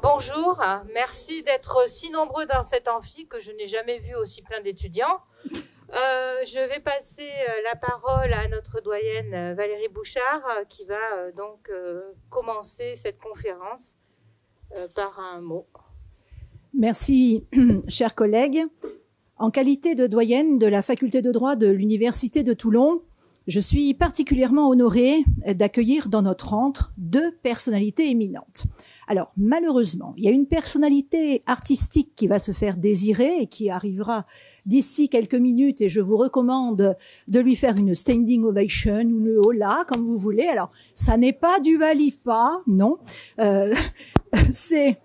Bonjour, merci d'être si nombreux dans cet amphi que je n'ai jamais vu aussi plein d'étudiants. Je vais passer la parole à notre doyenne Valérie Bouchard qui va donc commencer cette conférence par un mot. Merci, chers collègues. En qualité de doyenne de la faculté de droit de l'Université de Toulon, je suis particulièrement honorée d'accueillir dans notre antre deux personnalités éminentes. Alors, malheureusement, il y a une personnalité artistique qui va se faire désirer et qui arrivera d'ici quelques minutes et je vous recommande de lui faire une standing ovation ou le hola, comme vous voulez. Alors, ça n'est pas du Lipa, non. C'est...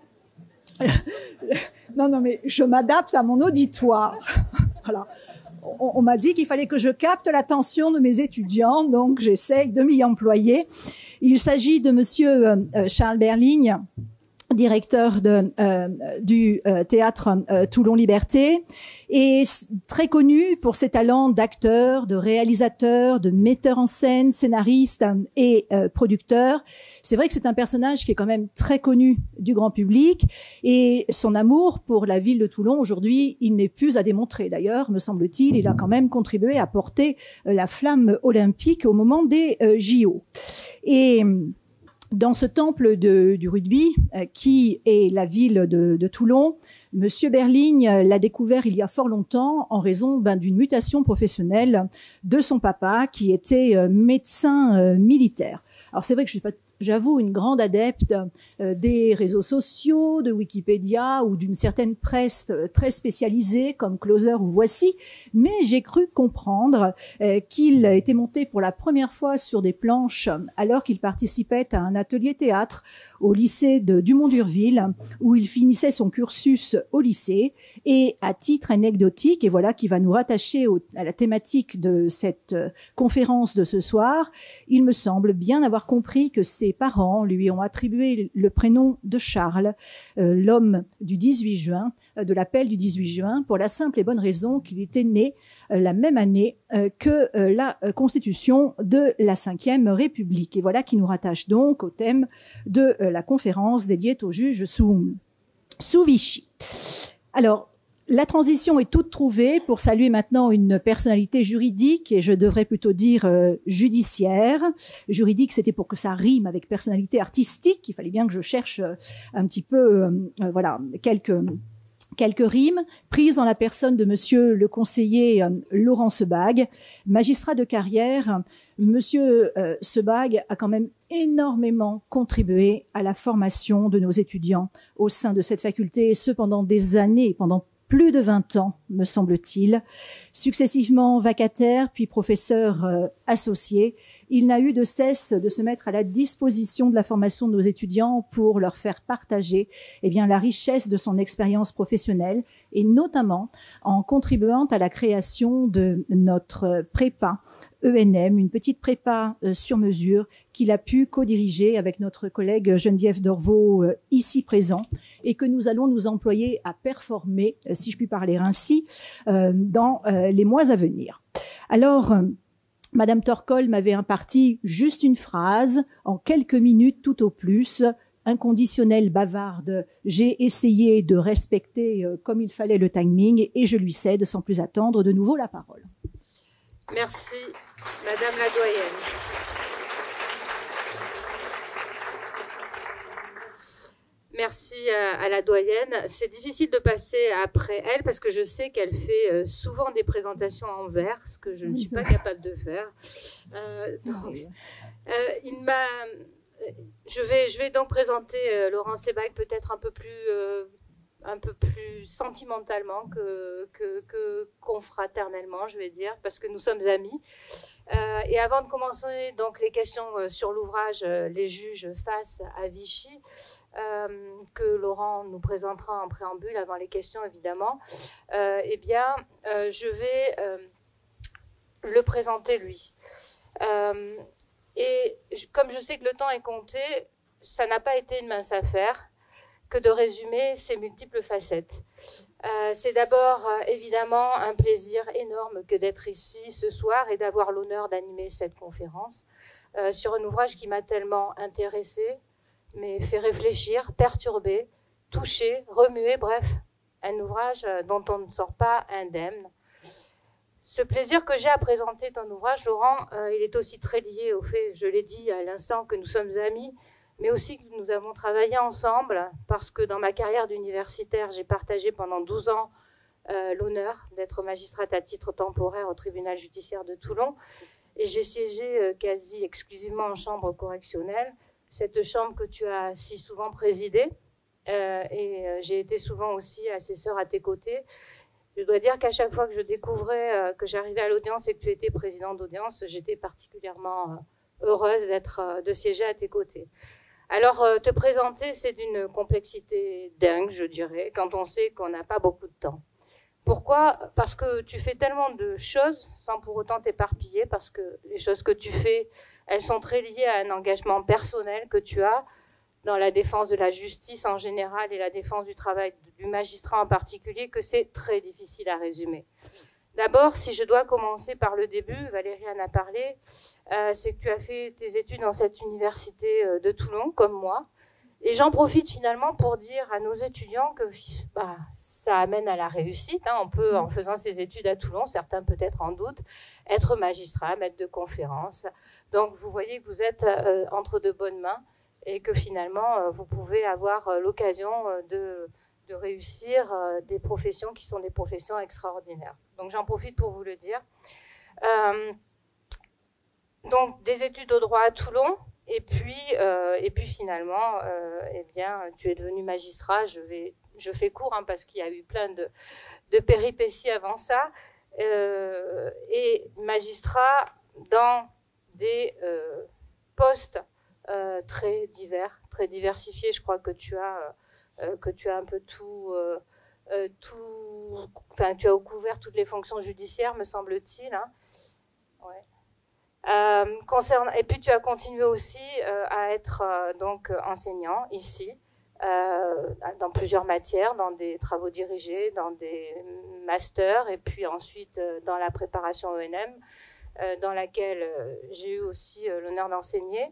Non, mais je m'adapte à mon auditoire. Voilà. On m'a dit qu'il fallait que je capte l'attention de mes étudiants, donc j'essaie de m'y employer. Il s'agit de monsieur Charles Berligne, directeur du théâtre Toulon Liberté, et très connu pour ses talents d'acteur, de réalisateur, de metteur en scène, scénariste et producteur. C'est vrai que c'est un personnage qui est quand même très connu du grand public, et son amour pour la ville de Toulon, aujourd'hui, il n'est plus à démontrer. D'ailleurs, me semble-t-il, il a quand même contribué à porter la flamme olympique au moment des JO. Et dans ce temple du rugby, qui est la ville de Toulon, Monsieur Berligne l'a découvert il y a fort longtemps en raison d'une mutation professionnelle de son papa, qui était médecin militaire. Alors c'est vrai que je suis pas, j'avoue, une grande adepte des réseaux sociaux, de Wikipédia ou d'une certaine presse très spécialisée comme Closer ou Voici, mais j'ai cru comprendre qu'il était monté pour la première fois sur des planches alors qu'il participait à un atelier théâtre au lycée de Dumont-d'Urville où il finissait son cursus au lycée. Et à titre anecdotique, et voilà qui va nous rattacher à la thématique de cette conférence de ce soir, il me semble bien avoir compris que ses parents lui ont attribué le prénom de Charles, l'homme du 18 juin, de l'appel du 18 juin, pour la simple et bonne raison qu'il était né la même année que la constitution de la Ve République. Et voilà qui nous rattache donc au thème de la conférence dédiée au juge sous Vichy. Alors, la transition est toute trouvée pour saluer maintenant une personnalité juridique, et je devrais plutôt dire judiciaire. Juridique, c'était pour que ça rime avec personnalité artistique. Il fallait bien que je cherche un petit peu, voilà, quelques rimes prises en la personne de monsieur le conseiller Laurent Sebag, magistrat de carrière. Monsieur Sebag a quand même énormément contribué à la formation de nos étudiants au sein de cette faculté, et ce pendant des années, pendant plus de 20 ans, me semble-t-il, successivement vacataire, puis professeur associé. Il n'a eu de cesse de se mettre à la disposition de la formation de nos étudiants pour leur faire partager la richesse de son expérience professionnelle, et notamment en contribuant à la création de notre prépa ENM, une petite prépa sur mesure qu'il a pu co-diriger avec notre collègue Geneviève Dorvaux ici présent, et que nous allons nous employer à performer, si je puis parler ainsi, dans les mois à venir. Alors, Madame Torcol m'avait imparti juste une phrase, en quelques minutes tout au plus, inconditionnelle bavarde. J'ai essayé de respecter comme il fallait le timing, et je lui cède sans plus attendre de nouveau la parole. Merci, Madame la doyenne. Merci à la doyenne. C'est difficile de passer après elle parce que je sais qu'elle fait souvent des présentations en vers, ce que je ne suis pas capable de faire. Je vais donc présenter Laurent Sebag peut-être un peu plus sentimentalement que confraternellement, je vais dire, parce que nous sommes amis. Et avant de commencer donc les questions sur l'ouvrage Les juges face à Vichy, que Laurent nous présentera en préambule avant les questions évidemment, je vais le présenter lui. Et comme je sais que le temps est compté, ça n'a pas été une mince affaire que de résumer ses multiples facettes. C'est d'abord évidemment un plaisir énorme que d'être ici ce soir et d'avoir l'honneur d'animer cette conférence sur un ouvrage qui m'a tellement intéressée, mais fait réfléchir, perturbée touché, remué, bref, un ouvrage dont on ne sort pas indemne. Ce plaisir que j'ai à présenter ton ouvrage, Laurent, il est aussi très lié au fait, je l'ai dit à l'instant, que nous sommes amis, mais aussi que nous avons travaillé ensemble, parce que dans ma carrière d'universitaire, j'ai partagé pendant 12 ans l'honneur d'être magistrate à titre temporaire au tribunal judiciaire de Toulon, et j'ai siégé quasi exclusivement en chambre correctionnelle, cette chambre que tu as si souvent présidée, et j'ai été souvent aussi assesseur à tes côtés. Je dois dire qu'à chaque fois que je découvrais que j'arrivais à l'audience et que tu étais président d'audience, j'étais particulièrement heureuse de siéger à tes côtés. Alors, te présenter, c'est d'une complexité dingue, je dirais, quand on sait qu'on n'a pas beaucoup de temps. Pourquoi ? Parce que tu fais tellement de choses sans pour autant t'éparpiller, parce que les choses que tu fais, elles sont très liées à un engagement personnel que tu as dans la défense de la justice en général et la défense du travail du magistrat en particulier, que c'est très difficile à résumer. D'abord, si je dois commencer par le début, Valérie en a parlé, c'est que tu as fait tes études dans cette université de Toulon, comme moi. Et j'en profite finalement pour dire à nos étudiants que ça amène à la réussite. On peut, en faisant ses études à Toulon, certains peut-être en doute, être magistrat, maître de conférence. Donc vous voyez que vous êtes entre de bonnes mains et que finalement vous pouvez avoir l'occasion de réussir des professions qui sont des professions extraordinaires. Donc j'en profite pour vous le dire. Donc des études de droit à Toulon, et puis finalement, eh bien, tu es devenu magistrat. Je fais court parce qu'il y a eu plein de péripéties avant ça, et magistrat dans des postes très divers, très diversifiés. Je crois que tu as un peu enfin, tu as couvert toutes les fonctions judiciaires, me semble-t-il. Ouais. Et puis tu as continué aussi à être donc enseignant ici, dans plusieurs matières, dans des travaux dirigés, dans des masters, et puis ensuite dans la préparation ONM, dans laquelle j'ai eu aussi l'honneur d'enseigner.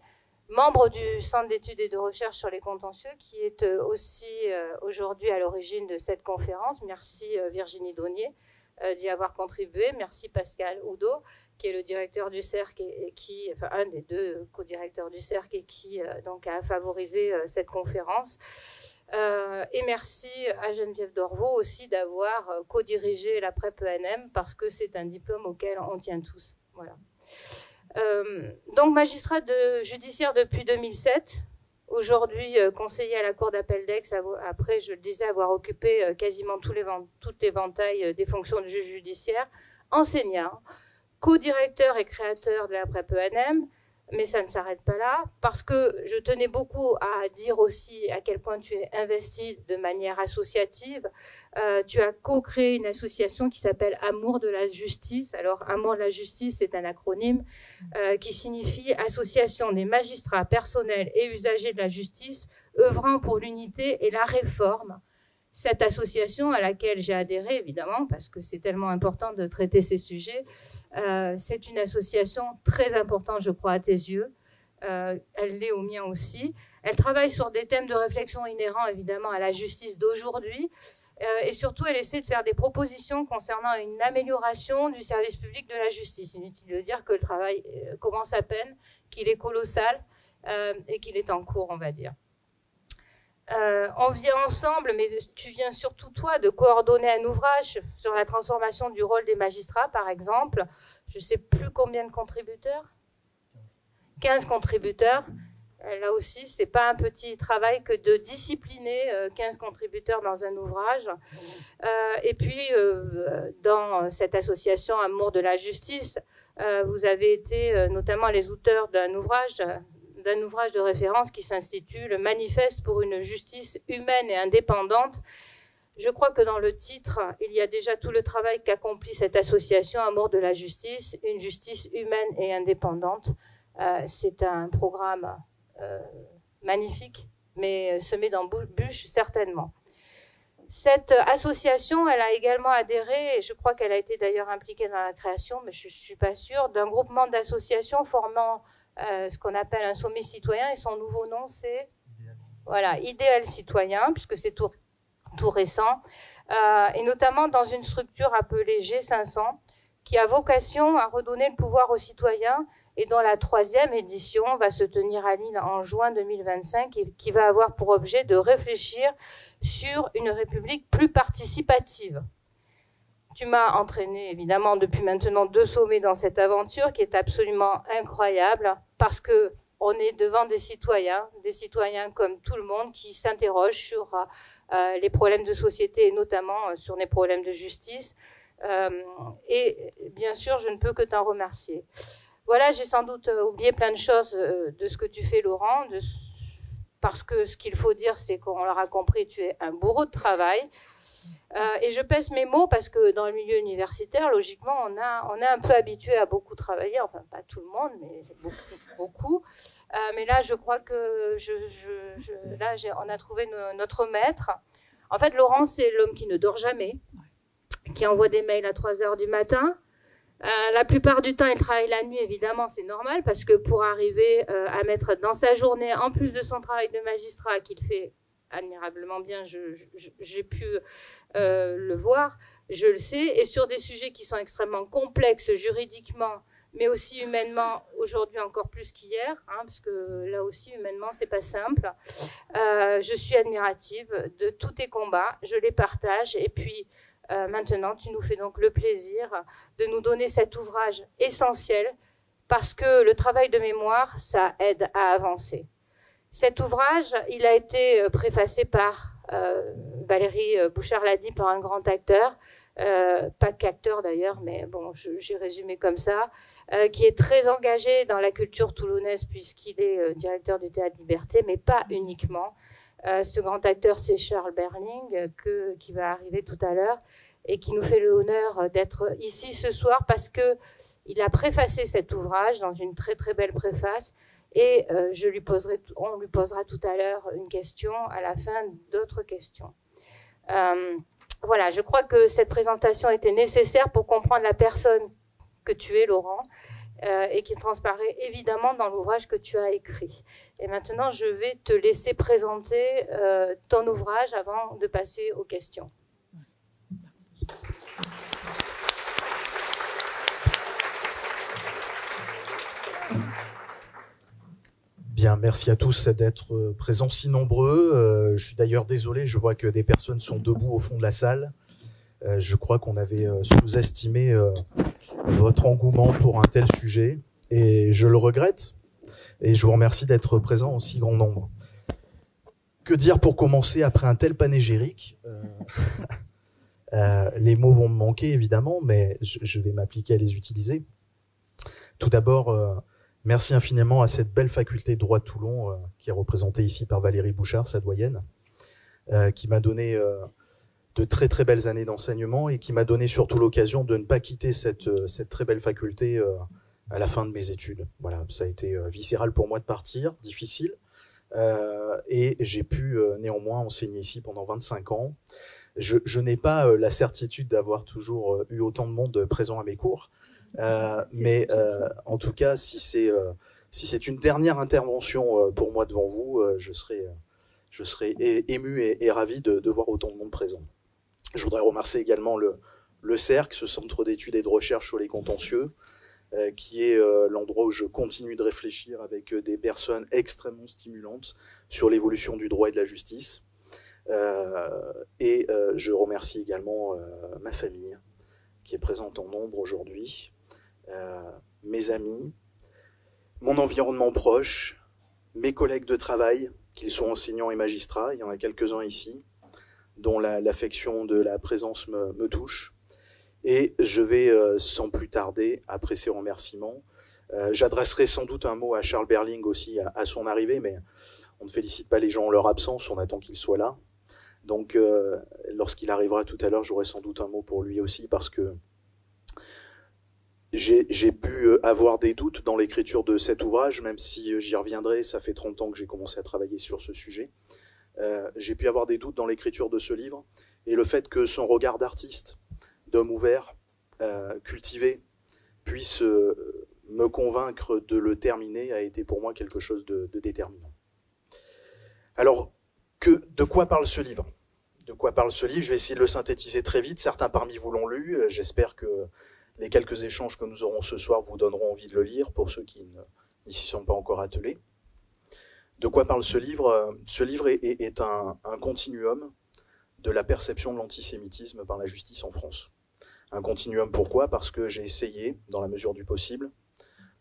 Membre du Centre d'études et de recherche sur les contentieux, qui est aussi aujourd'hui à l'origine de cette conférence. Merci Virginie Daunier d'y avoir contribué. Merci Pascal Oudot, qui est le directeur du CERC et qui, enfin un des deux co-directeurs du CERC et qui donc a favorisé cette conférence. Et merci à Geneviève Dorvaux aussi d'avoir co-dirigé la PrEP ENM, parce que c'est un diplôme auquel on tient tous. Voilà. Donc magistrat judiciaire depuis 2007, aujourd'hui conseiller à la Cour d'appel d'Aix, après je le disais avoir occupé quasiment tout l'éventail des fonctions de juge judiciaire, enseignant, co-directeur et créateur de la PrEP ENM, mais ça ne s'arrête pas là, parce que je tenais beaucoup à dire aussi à quel point tu es investi de manière associative. Tu as co-créé une association qui s'appelle Amour de la Justice. Alors, Amour de la Justice, c'est un acronyme qui signifie Association des magistrats, personnels et usagers de la justice, œuvrant pour l'unité et la réforme. Cette association à laquelle j'ai adhéré, évidemment, parce que c'est tellement important de traiter ces sujets, c'est une association très importante, je crois, à tes yeux. Elle l'est au mien aussi. Elle travaille sur des thèmes de réflexion inhérents, évidemment, à la justice d'aujourd'hui. Et surtout, elle essaie de faire des propositions concernant une amélioration du service public de la justice. Inutile de dire que le travail commence à peine, qu'il est colossal et qu'il est en cours, on va dire. On vient ensemble, mais tu viens surtout toi de coordonner un ouvrage sur la transformation du rôle des magistrats, par exemple. Je ne sais plus combien de contributeurs. 15 contributeurs. Là aussi, c'est pas un petit travail que de discipliner 15 contributeurs dans un ouvrage. Et puis, dans cette association Amour de la Justice, vous avez été notamment les auteurs d'un ouvrage de référence qui s'intitule « Le manifeste pour une justice humaine et indépendante ». Je crois que dans le titre, il y a déjà tout le travail qu'accomplit cette association Amour de la Justice, une justice humaine et indépendante. C'est un programme magnifique, mais semé d'embûches, certainement. Cette association, elle a également adhéré, et je crois qu'elle a été d'ailleurs impliquée dans la création, mais je ne suis pas sûre, d'un groupement d'associations formant ce qu'on appelle un sommet citoyen, et son nouveau nom, c'est Voilà, idéal citoyen, puisque c'est tout récent, et notamment dans une structure appelée G500, qui a vocation à redonner le pouvoir aux citoyens et dont la 3e édition va se tenir à Lille en juin 2025 et qui va avoir pour objet de réfléchir sur une République plus participative. Tu m'as entraîné évidemment depuis maintenant 2 sommets dans cette aventure qui est absolument incroyable parce que on est devant des citoyens comme tout le monde qui s'interrogent sur les problèmes de société et notamment sur les problèmes de justice. Et bien sûr, je ne peux que t'en remercier. Voilà, j'ai sans doute oublié plein de choses de ce que tu fais, Laurent, parce que ce qu'il faut dire, c'est qu'on l'aura compris, tu es un bourreau de travail. Et je pèse mes mots parce que dans le milieu universitaire, logiquement, on est un peu habitué à beaucoup travailler, enfin pas tout le monde, mais beaucoup. Mais là, je crois que on a trouvé notre maître. En fait, Laurent, c'est l'homme qui ne dort jamais, qui envoie des mails à 3 heures du matin. La plupart du temps, il travaille la nuit, évidemment, c'est normal, parce que pour arriver à mettre dans sa journée, en plus de son travail de magistrat qu'il fait admirablement bien, j'ai pu le voir, je le sais, et sur des sujets qui sont extrêmement complexes juridiquement, mais aussi humainement, aujourd'hui encore plus qu'hier, parce que là aussi, humainement, c'est pas simple. Je suis admirative de tous tes combats, je les partage, et puis maintenant, tu nous fais donc le plaisir de nous donner cet ouvrage essentiel, parce que le travail de mémoire, ça aide à avancer. Cet ouvrage, il a été préfacé par Valérie Bouchard l'a dit, par un grand acteur, pas qu'acteur d'ailleurs, mais bon, j'ai résumé comme ça, qui est très engagé dans la culture toulonnaise puisqu'il est directeur du Théâtre Liberté, mais pas uniquement. Ce grand acteur, c'est Charles Berling, qui va arriver tout à l'heure et qui nous fait l'honneur d'être ici ce soir parce qu'il a préfacé cet ouvrage dans une très très belle préface. Et on lui posera tout à l'heure une question, à la fin d'autres questions. Voilà, je crois que cette présentation était nécessaire pour comprendre la personne que tu es, Laurent, et qui transparaît évidemment dans l'ouvrage que tu as écrit. Et maintenant, je vais te laisser présenter ton ouvrage avant de passer aux questions. Bien, merci à tous d'être présents si nombreux. Je suis d'ailleurs désolé, je vois que des personnes sont debout au fond de la salle. Je crois qu'on avait sous-estimé votre engouement pour un tel sujet et je le regrette. Et je vous remercie d'être présents en si grand nombre. Que dire pour commencer après un tel panégyrique? Les mots vont me manquer évidemment, mais je vais m'appliquer à les utiliser. Tout d'abord, merci infiniment à cette belle faculté de droit de Toulon, qui est représentée ici par Valérie Bouchard, sa doyenne, qui m'a donné de très très belles années d'enseignement et qui m'a donné surtout l'occasion de ne pas quitter cette très belle faculté à la fin de mes études. Voilà, ça a été viscéral pour moi de partir, difficile, et j'ai pu néanmoins enseigner ici pendant 25 ans. Je n'ai pas la certitude d'avoir toujours eu autant de monde présent à mes cours, mais en tout cas, si c'est une dernière intervention pour moi devant vous, je serai ému et ravi de voir autant de monde présent. Je voudrais remercier également le CERC, ce centre d'études et de recherche sur les contentieux, qui est l'endroit où je continue de réfléchir avec des personnes extrêmement stimulantes sur l'évolution du droit et de la justice. Je remercie également ma famille, qui est présente en nombre aujourd'hui, mes amis, mon environnement proche, mes collègues de travail, qu'ils soient enseignants et magistrats, il y en a quelques-uns ici, dont l'affection de la présence me touche. Et je vais, sans plus tarder, après ces remerciements, j'adresserai sans doute un mot à Charles Berling aussi à son arrivée, mais on ne félicite pas les gens en leur absence, on attend qu'il soit là. Donc, lorsqu'il arrivera tout à l'heure, j'aurai sans doute un mot pour lui aussi, parce que j'ai pu avoir des doutes dans l'écriture de cet ouvrage, même si j'y reviendrai, ça fait 30 ans que j'ai commencé à travailler sur ce sujet. J'ai pu avoir des doutes dans l'écriture de ce livre, et le fait que son regard d'artiste, d'homme ouvert, cultivé, puisse me convaincre de le terminer a été pour moi quelque chose de déterminant. Alors, de quoi parle ce livre? De quoi parle ce livre? Je vais essayer de le synthétiser très vite. Certains parmi vous l'ont lu. J'espère que les quelques échanges que nous aurons ce soir vous donneront envie de le lire, pour ceux qui n'y s'y sont pas encore attelés. De quoi parle ce livre? Ce livre est un continuum de la perception de l'antisémitisme par la justice en France. Un continuum, pourquoi? Parce que j'ai essayé, dans la mesure du possible,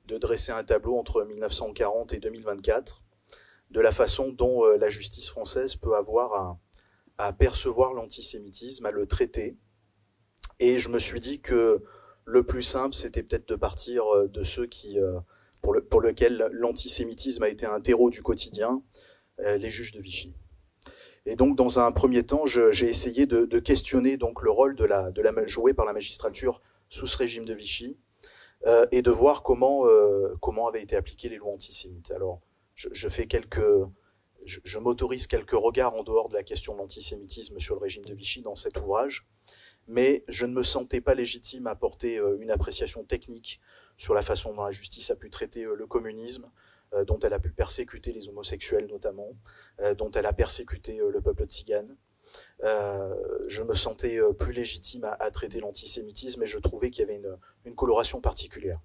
de dresser un tableau entre 1940 et 2024, de la façon dont la justice française peut avoir à percevoir l'antisémitisme, à le traiter. Et je me suis dit que le plus simple, c'était peut-être de partir de ceux qui, pour lesquels l'antisémitisme a été un terreau du quotidien, les juges de Vichy. Et donc, dans un premier temps, j'ai essayé de questionner donc le rôle joué par la magistrature sous ce régime de Vichy, et de voir comment avaient été appliquées les lois antisémites. Alors, je m'autorise quelques regards en dehors de la question de l'antisémitisme sur le régime de Vichy dans cet ouvrage, mais je ne me sentais pas légitime à porter une appréciation technique sur la façon dont la justice a pu traiter le communisme, dont elle a pu persécuter les homosexuels notamment, dont elle a persécuté le peuple tzigane. Je me sentais plus légitime à traiter l'antisémitisme, et je trouvais qu'il y avait une coloration particulière.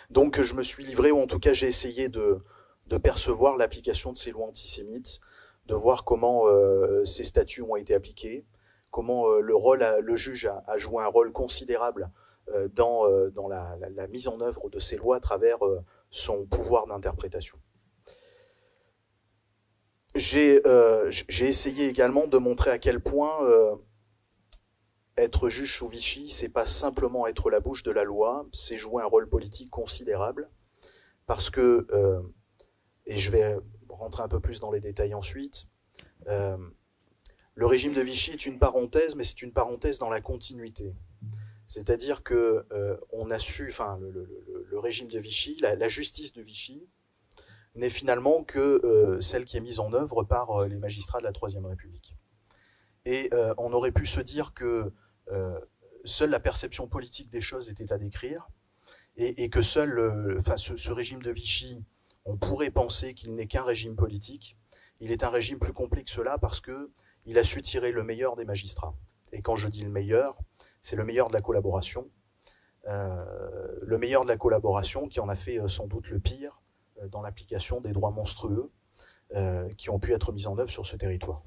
Donc je me suis livré, ou en tout cas j'ai essayé de percevoir l'application de ces lois antisémites, de voir comment ces statuts ont été appliqués, comment le juge a joué un rôle considérable dans la mise en œuvre de ces lois à travers son pouvoir d'interprétation. J'ai essayé également de montrer à quel point être juge sous Vichy, c'est pas simplement être la bouche de la loi, c'est jouer un rôle politique considérable, parce que, et je vais rentrer un peu plus dans les détails ensuite, le régime de Vichy est une parenthèse, mais c'est une parenthèse dans la continuité. C'est-à-dire que on a su, enfin, le régime de Vichy, la justice de Vichy, n'est finalement que celle qui est mise en œuvre par les magistrats de la Troisième République. Et on aurait pu se dire que seule la perception politique des choses était à décrire, et que seul, ce régime de Vichy, on pourrait penser qu'il n'est qu'un régime politique. Il est un régime plus complet que cela, parce qu'il a su tirer le meilleur des magistrats. Et quand je dis le meilleur, c'est le meilleur de la collaboration. Le meilleur de la collaboration qui en a fait sans doute le pire dans l'application des droits monstrueux qui ont pu être mis en œuvre sur ce territoire.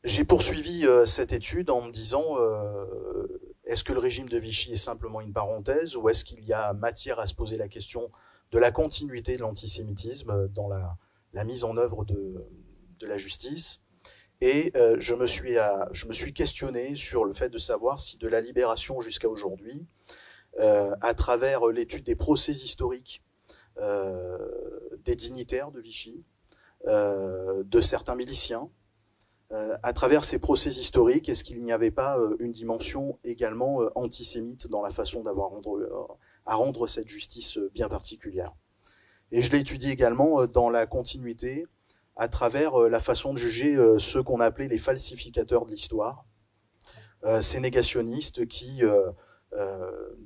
J'ai poursuivi cette étude en me disant est-ce que le régime de Vichy est simplement une parenthèse, ou est-ce qu'il y a matière à se poser la question de la continuité de l'antisémitisme dans la mise en œuvre de la justice? Et je me suis questionné sur le fait de savoir si de la Libération jusqu'à aujourd'hui, à travers l'étude des procès historiques des dignitaires de Vichy, de certains miliciens, à travers ces procès historiques, est-ce qu'il n'y avait pas une dimension également antisémite dans la façon à rendre cette justice bien particulière? Et je l'ai étudié également dans la continuité, à travers la façon de juger ceux qu'on appelait les falsificateurs de l'histoire, ces négationnistes qui,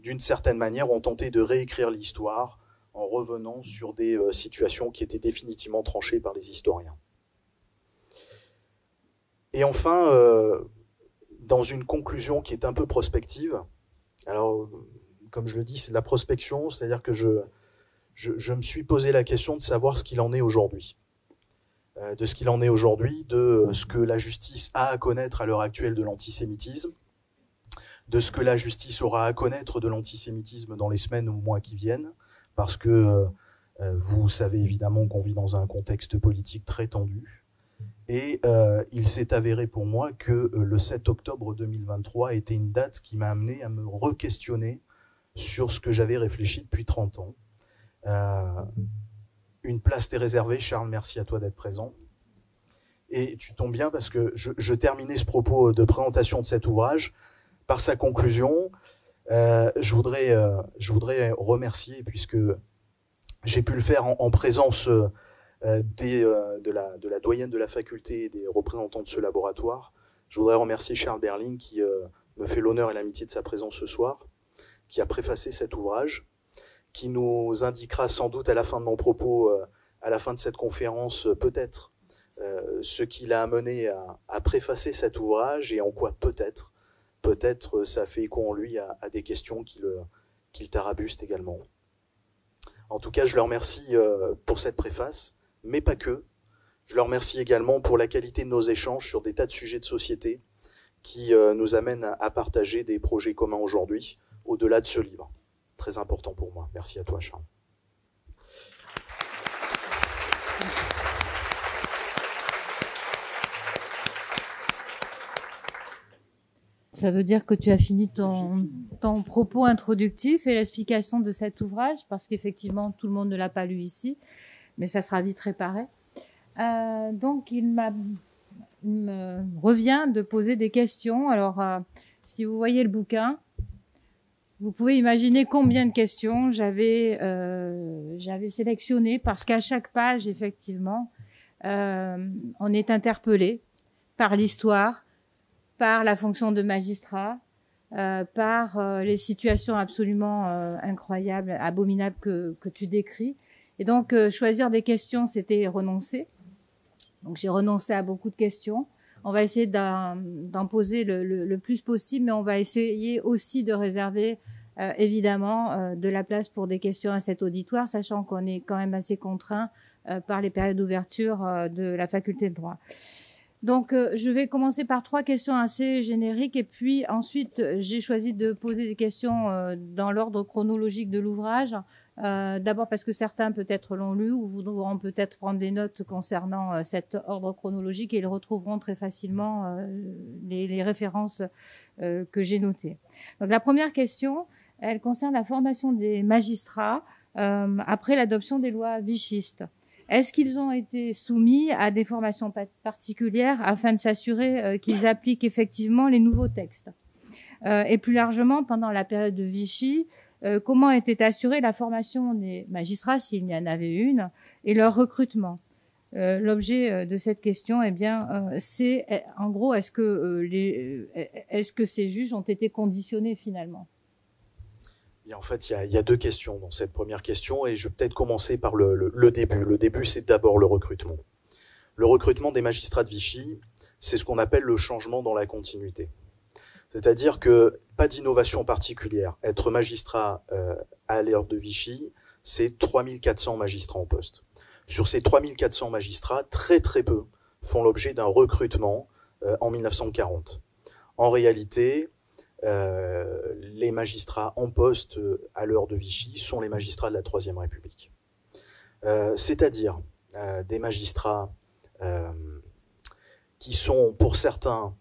d'une certaine manière, ont tenté de réécrire l'histoire en revenant sur des situations qui étaient définitivement tranchées par les historiens. Et enfin, dans une conclusion qui est un peu prospective, alors, comme je le dis, c'est de la prospection, c'est-à-dire que je me suis posé la question de savoir ce qu'il en est aujourd'hui. De ce qu'il en est aujourd'hui, de ce que la justice a à connaître à l'heure actuelle de l'antisémitisme, de ce que la justice aura à connaître de l'antisémitisme dans les semaines ou mois qui viennent, parce que vous savez évidemment qu'on vit dans un contexte politique très tendu. Et il s'est avéré pour moi que le 7 octobre 2023 était une date qui m'a amené à me re-questionner sur ce que j'avais réfléchi depuis 30 ans. Une place t'est réservée, Charles, merci à toi d'être présent. Et tu tombes bien parce que je terminais ce propos de présentation de cet ouvrage par sa conclusion. Je voudrais remercier, puisque j'ai pu le faire en présence de la doyenne de la faculté et des représentants de ce laboratoire. Je voudrais remercier Charles Berling qui me fait l'honneur et l'amitié de sa présence ce soir, qui a préfacé cet ouvrage, qui nous indiquera sans doute à la fin de mon propos à la fin de cette conférence peut-être ce qui l'a amené à préfacer cet ouvrage et en quoi peut-être ça fait écho en lui à des questions qu'il tarabuste également. En tout cas, je le remercie pour cette préface, mais pas que. Je le remercie également pour la qualité de nos échanges sur des tas de sujets de société qui nous amènent à partager des projets communs aujourd'hui, au-delà de ce livre. Très important pour moi. Merci à toi, Charles. Ça veut dire que tu as fini ton propos introductif et l'explication de cet ouvrage, parce qu'effectivement, tout le monde ne l'a pas lu ici, mais ça sera vite réparé. Donc, il me revient de poser des questions. Alors, si vous voyez le bouquin, vous pouvez imaginer combien de questions j'avais sélectionnées, parce qu'à chaque page, effectivement, on est interpellé par l'histoire, par la fonction de magistrat, par les situations absolument incroyables, abominables que tu décris. Et donc, choisir des questions, c'était renoncer. Donc, j'ai renoncé à beaucoup de questions. On va essayer d'en poser le plus possible, mais on va essayer aussi de réserver, évidemment, de la place pour des questions à cet auditoire, sachant qu'on est quand même assez contraint par les périodes d'ouverture de la faculté de droit. Donc, je vais commencer par 3 questions assez génériques et puis ensuite, j'ai choisi de poser des questions dans l'ordre chronologique de l'ouvrage. D'abord parce que certains peut-être l'ont lu ou voudront peut-être prendre des notes concernant cet ordre chronologique et ils retrouveront très facilement les références que j'ai notées. Donc, la première question, elle concerne la formation des magistrats après l'adoption des lois vichistes. Est-ce qu'ils ont été soumis à des formations particulières afin de s'assurer qu'ils appliquent effectivement les nouveaux textes? Et plus largement, pendant la période de Vichy, comment était assurée la formation des magistrats, s'il y en avait une, et leur recrutement? L'objet de cette question, eh bien, c'est en gros, est-ce que ces juges ont été conditionnés finalement? En fait, il y a 2 questions dans cette première question et je vais peut-être commencer par le début. Le début, c'est d'abord le recrutement. Le recrutement des magistrats de Vichy, c'est ce qu'on appelle le changement dans la continuité. C'est-à-dire que pas d'innovation particulière. Être magistrat à l'ère de Vichy, c'est 3400 magistrats en poste. Sur ces 3400 magistrats, très très peu font l'objet d'un recrutement en 1940. En réalité, les magistrats en poste à l'heure de Vichy sont les magistrats de la Troisième République. C'est-à-dire des magistrats qui sont, pour certains,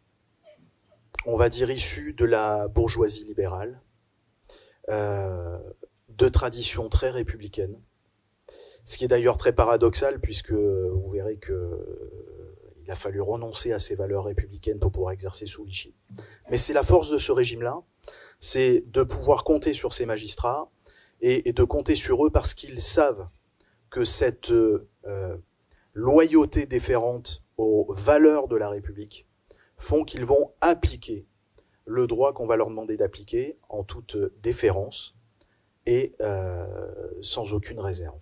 on va dire issus de la bourgeoisie libérale, de tradition très républicaine, ce qui est d'ailleurs très paradoxal puisque vous verrez qu'il a fallu renoncer à ces valeurs républicaines pour pouvoir exercer sous Vichy. Mais c'est la force de ce régime-là, c'est de pouvoir compter sur ces magistrats et de compter sur eux parce qu'ils savent que cette loyauté déférente aux valeurs de la République font qu'ils vont appliquer le droit qu'on va leur demander d'appliquer en toute déférence et sans aucune réserve.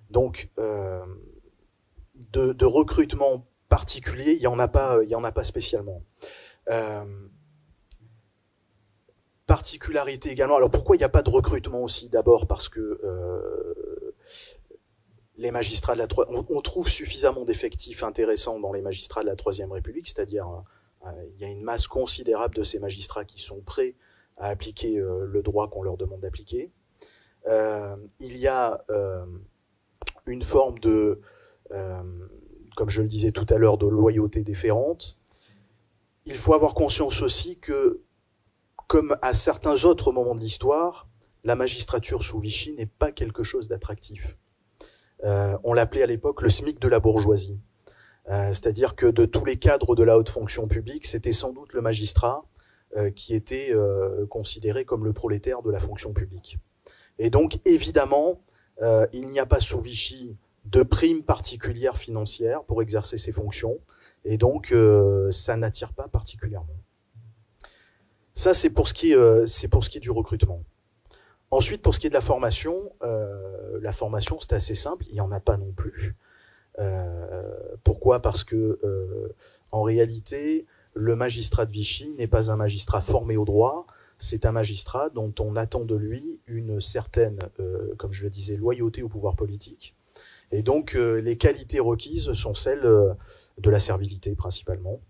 Donc, de recrutement particulier, il y en a pas spécialement. Particularité également. Alors pourquoi il n'y a pas de recrutement aussi? D'abord parce que les magistrats de on trouve suffisamment d'effectifs intéressants dans les magistrats de la Troisième République, c'est-à-dire il y a une masse considérable de ces magistrats qui sont prêts à appliquer le droit qu'on leur demande d'appliquer. Il y a une forme de comme je le disais tout à l'heure, de loyauté déférente. Il faut avoir conscience aussi que, comme à certains autres moments de l'histoire, la magistrature sous Vichy n'est pas quelque chose d'attractif. On l'appelait à l'époque le SMIC de la bourgeoisie. C'est-à-dire que de tous les cadres de la haute fonction publique, c'était sans doute le magistrat qui était considéré comme le prolétaire de la fonction publique. Et donc, évidemment, il n'y a pas sous Vichy de primes particulières financières pour exercer ses fonctions, et donc ça n'attire pas particulièrement. Ça, c'est pour ce qui est du recrutement. Ensuite, pour ce qui est de la formation c'est assez simple, il n'y en a pas non plus. Pourquoi? Parce que en réalité, le magistrat de Vichy n'est pas un magistrat formé au droit, c'est un magistrat dont on attend de lui une certaine, comme je le disais, loyauté au pouvoir politique. Et donc, les qualités requises sont celles de la servilité principalement,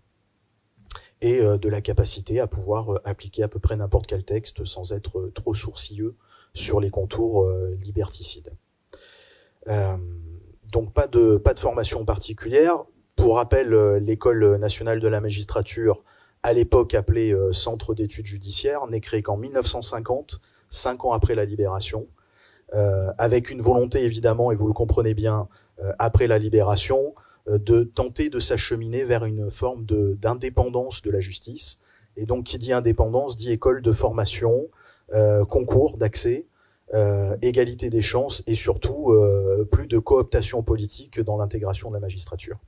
et de la capacité à pouvoir appliquer à peu près n'importe quel texte sans être trop sourcilleux sur les contours liberticides. Donc pas de formation particulière. Pour rappel, l'École nationale de la magistrature, à l'époque appelée Centre d'études judiciaires, n'est créée qu'en 1950, 5 ans après la Libération, avec une volonté évidemment, et vous le comprenez bien, après la Libération, de tenter de s'acheminer vers une forme d'indépendance de la justice. Et donc, qui dit indépendance, dit école de formation, concours d'accès, égalité des chances et surtout plus de cooptation politique dans l'intégration de la magistrature.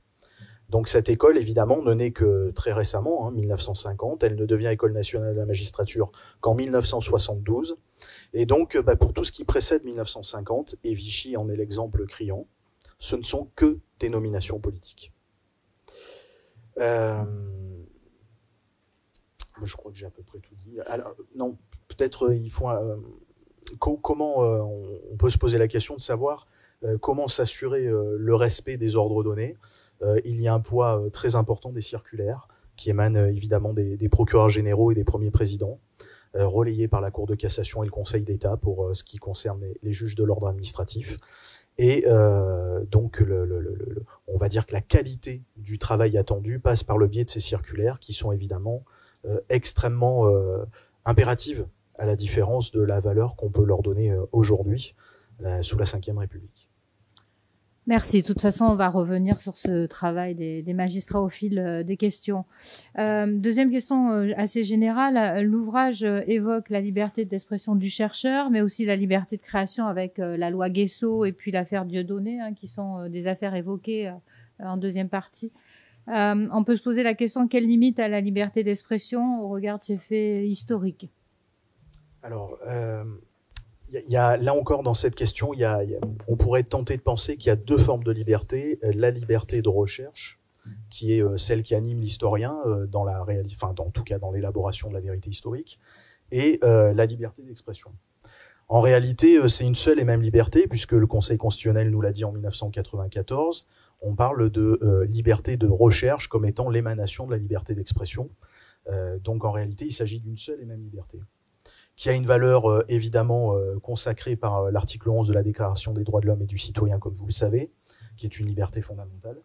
Donc cette école, évidemment, ne naît que très récemment, 1950. Elle ne devient École nationale de la magistrature qu'en 1972. Et donc, pour tout ce qui précède 1950, et Vichy en est l'exemple criant, ce ne sont que des nominations politiques. Je crois que j'ai à peu près tout dit. Alors, non, peut-être il faut... comment on peut se poser la question de savoir comment s'assurer le respect des ordres donnés. Il y a un poids très important des circulaires qui émanent évidemment des procureurs généraux et des premiers présidents, relayés par la Cour de cassation et le Conseil d'État pour ce qui concerne les juges de l'ordre administratif. Et donc, on va dire que la qualité du travail attendu passe par le biais de ces circulaires qui sont évidemment extrêmement impératives, à la différence de la valeur qu'on peut leur donner aujourd'hui sous la Ve République. Merci. De toute façon, on va revenir sur ce travail des magistrats au fil des questions. Deuxième question assez générale. L'ouvrage évoque la liberté d'expression du chercheur, mais aussi la liberté de création avec la loi Guessot et puis l'affaire Dieudonné, qui sont des affaires évoquées en deuxième partie. On peut se poser la question, quelle limite à la liberté d'expression au regard de ces faits historiques? Alors, là encore, dans cette question, on pourrait tenter de penser qu'il y a deux formes de liberté. La liberté de recherche, qui est celle qui anime l'historien, en tout cas dans l'élaboration de la vérité historique, et la liberté d'expression. En réalité, c'est une seule et même liberté, puisque le Conseil constitutionnel nous l'a dit en 1994, on parle de liberté de recherche comme étant l'émanation de la liberté d'expression. Donc en réalité, il s'agit d'une seule et même liberté, qui a une valeur évidemment consacrée par l'article 11 de la Déclaration des droits de l'homme et du citoyen, comme vous le savez, qui est une liberté fondamentale,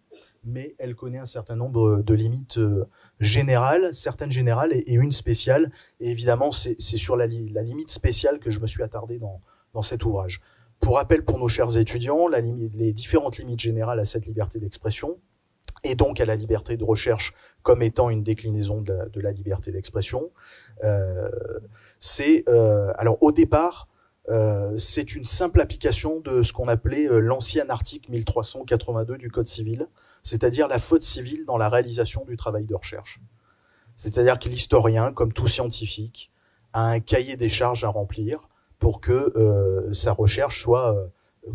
mais elle connaît un certain nombre de limites générales, certaines générales et une spéciale, et évidemment c'est sur la limite spéciale que je me suis attardé dans cet ouvrage. Pour rappel pour nos chers étudiants, les différentes limites générales à cette liberté d'expression, et donc à la liberté de recherche comme étant une déclinaison de la liberté d'expression, alors au départ, c'est une simple application de ce qu'on appelait l'ancien article 1382 du Code civil, c'est-à-dire la faute civile dans la réalisation du travail de recherche. C'est-à-dire que l'historien, comme tout scientifique, a un cahier des charges à remplir pour que sa recherche soit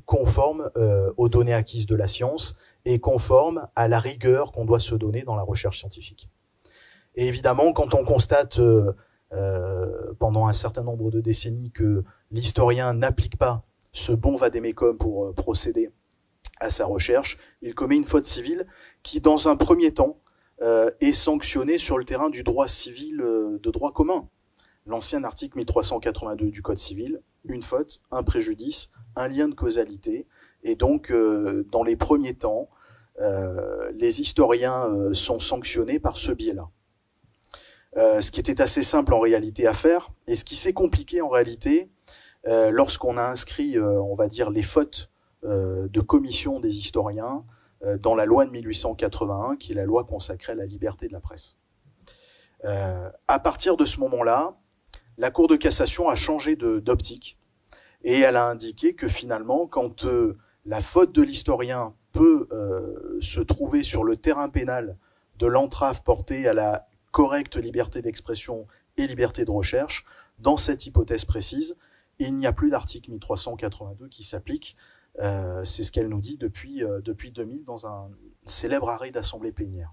conforme aux données acquises de la science et conforme à la rigueur qu'on doit se donner dans la recherche scientifique. Et évidemment, quand on constate pendant un certain nombre de décennies que l'historien n'applique pas ce bon vadémécum pour procéder à sa recherche, il commet une faute civile qui, dans un premier temps, est sanctionnée sur le terrain du droit civil de droit commun. L'ancien article 1382 du Code civil, une faute, un préjudice, un lien de causalité. Et donc, dans les premiers temps, les historiens sont sanctionnés par ce biais-là. Ce qui était assez simple en réalité à faire, et ce qui s'est compliqué en réalité, lorsqu'on a inscrit, on va dire, les fautes de commission des historiens dans la loi de 1881, qui est la loi consacrée à la liberté de la presse. À partir de ce moment-là, la Cour de cassation a changé d'optique, et elle a indiqué que finalement, quand la faute de l'historien peut se trouver sur le terrain pénal de l'entrave portée à la correcte liberté d'expression et liberté de recherche, dans cette hypothèse précise, il n'y a plus d'article 1382 qui s'applique. C'est ce qu'elle nous dit depuis 2000 dans un célèbre arrêt d'assemblée plénière.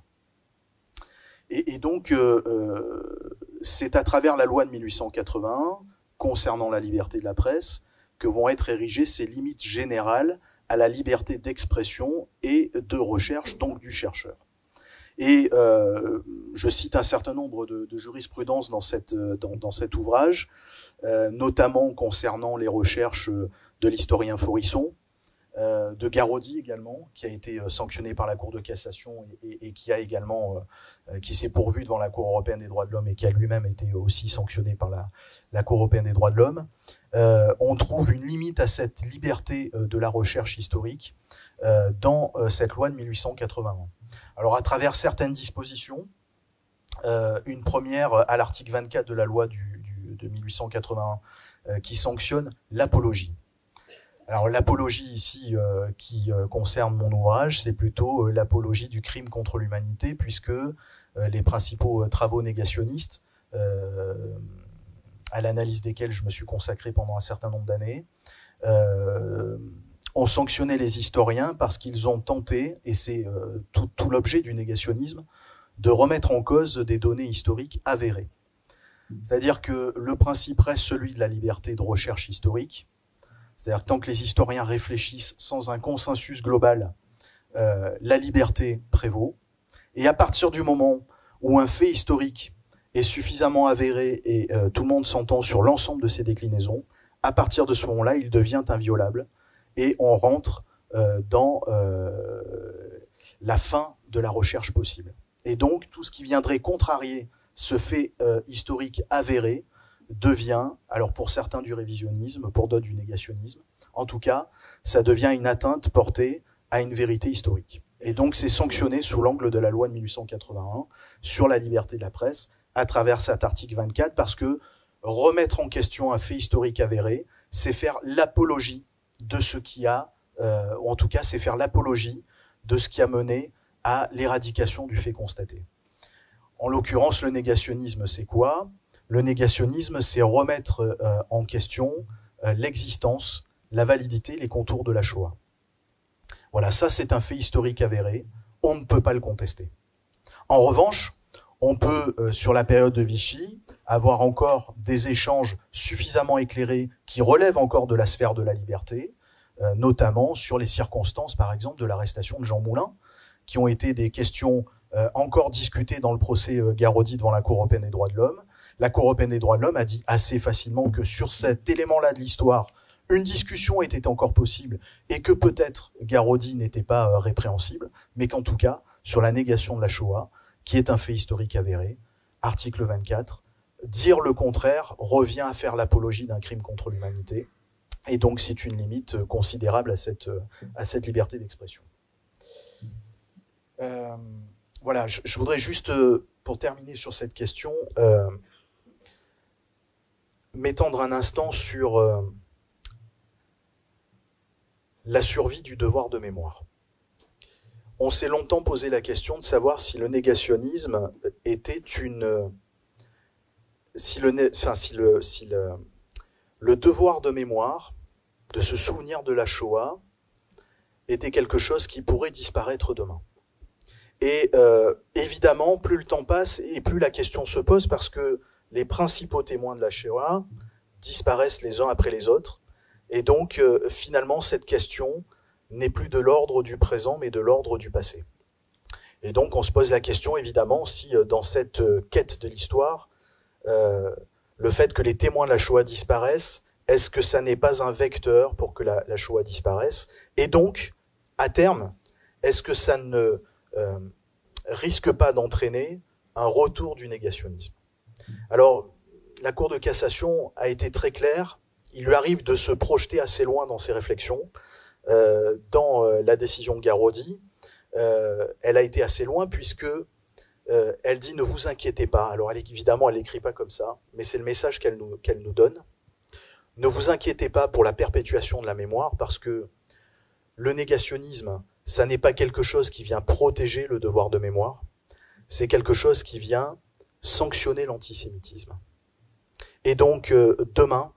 Et donc, c'est à travers la loi de 1881, concernant la liberté de la presse, que vont être érigées ces limites générales à la liberté d'expression et de recherche, donc du chercheur. Et je cite un certain nombre de jurisprudences dans cet ouvrage, notamment concernant les recherches de l'historien Forisson, de Garaudy également, qui a été sanctionné par la Cour de cassation et qui a également, qui s'est pourvu devant la Cour européenne des droits de l'homme et qui a lui-même été aussi sanctionné par la Cour européenne des droits de l'homme. On trouve une limite à cette liberté de la recherche historique dans cette loi de 1881. Alors à travers certaines dispositions, une première à l'article 24 de la loi de 1881 qui sanctionne l'apologie. Alors l'apologie ici qui concerne mon ouvrage, c'est plutôt l'apologie du crime contre l'humanité, puisque les principaux travaux négationnistes, à l'analyse desquels je me suis consacré pendant un certain nombre d'années, ont sanctionné les historiens parce qu'ils ont tenté, et c'est tout l'objet du négationnisme, de remettre en cause des données historiques avérées. C'est-à-dire que le principe reste celui de la liberté de recherche historique. C'est-à-dire que tant que les historiens réfléchissent sans un consensus global, la liberté prévaut. Et à partir du moment où un fait historique est suffisamment avéré et tout le monde s'entend sur l'ensemble de ses déclinaisons, à partir de ce moment-là, il devient inviolable et on rentre dans la fin de la recherche possible. Et donc, tout ce qui viendrait contrarier ce fait historique avéré devient, alors pour certains du révisionnisme, pour d'autres du négationnisme, en tout cas, ça devient une atteinte portée à une vérité historique. Et donc c'est sanctionné sous l'angle de la loi de 1881 sur la liberté de la presse à travers cet article 24, parce que remettre en question un fait historique avéré, c'est faire l'apologie de ce qui a, ou en tout cas c'est faire l'apologie de ce qui a mené à l'éradication du fait constaté. En l'occurrence, le négationnisme, c'est quoi ? Le négationnisme, c'est remettre en question l'existence, la validité, les contours de la Shoah. Voilà, ça c'est un fait historique avéré, on ne peut pas le contester. En revanche, on peut, sur la période de Vichy, avoir encore des échanges suffisamment éclairés qui relèvent encore de la sphère de la liberté, notamment sur les circonstances, par exemple, de l'arrestation de Jean Moulin, qui ont été des questions encore discutées dans le procès Garaudy devant la Cour européenne des droits de l'homme. La Cour européenne des droits de l'homme a dit assez facilement que sur cet élément-là de l'histoire, une discussion était encore possible et que peut-être Garaudy n'était pas répréhensible, mais qu'en tout cas, sur la négation de la Shoah, qui est un fait historique avéré, article 24, dire le contraire revient à faire l'apologie d'un crime contre l'humanité, et donc c'est une limite considérable à cette liberté d'expression. Voilà, je voudrais juste, pour terminer sur cette question, m'étendre un instant sur la survie du devoir de mémoire. On s'est longtemps posé la question de savoir si le négationnisme était le devoir de mémoire, de se souvenir de la Shoah, était quelque chose qui pourrait disparaître demain. Et évidemment, plus le temps passe et plus la question se pose, parce que les principaux témoins de la Shoah disparaissent les uns après les autres. Et donc, finalement, cette question n'est plus de l'ordre du présent, mais de l'ordre du passé. Et donc, on se pose la question, évidemment, si dans cette quête de l'histoire, le fait que les témoins de la Shoah disparaissent, est-ce que ça n'est pas un vecteur pour que la Shoah disparaisse? Et donc, à terme, est-ce que ça ne risque pas d'entraîner un retour du négationnisme? Alors, la Cour de cassation a été très claire. Il lui arrive de se projeter assez loin dans ses réflexions. Dans la décision de Garaudy, elle a été assez loin puisque elle dit « ne vous inquiétez pas ». Alors évidemment, elle n'écrit pas comme ça, mais c'est le message qu'elle nous donne. « Ne vous inquiétez pas pour la perpétuation de la mémoire, parce que le négationnisme, ça n'est pas quelque chose qui vient protéger le devoir de mémoire, c'est quelque chose qui vient sanctionner l'antisémitisme. Et donc, demain,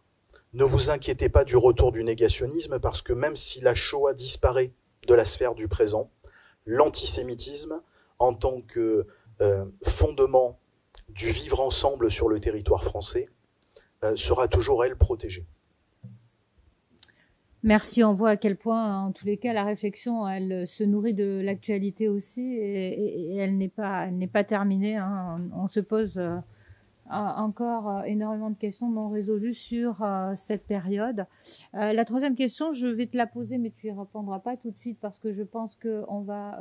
ne vous inquiétez pas du retour du négationnisme, parce que même si la Shoah disparaît de la sphère du présent, l'antisémitisme, en tant que fondement du vivre ensemble sur le territoire français, sera toujours, elle, protégée. Merci, on voit à quel point, en tous les cas, la réflexion, elle se nourrit de l'actualité aussi, et elle n'est pas terminée, hein. On se pose encore énormément de questions non résolues sur cette période. La troisième question, je vais te la poser, mais tu y répondras pas tout de suite, parce que je pense qu'on va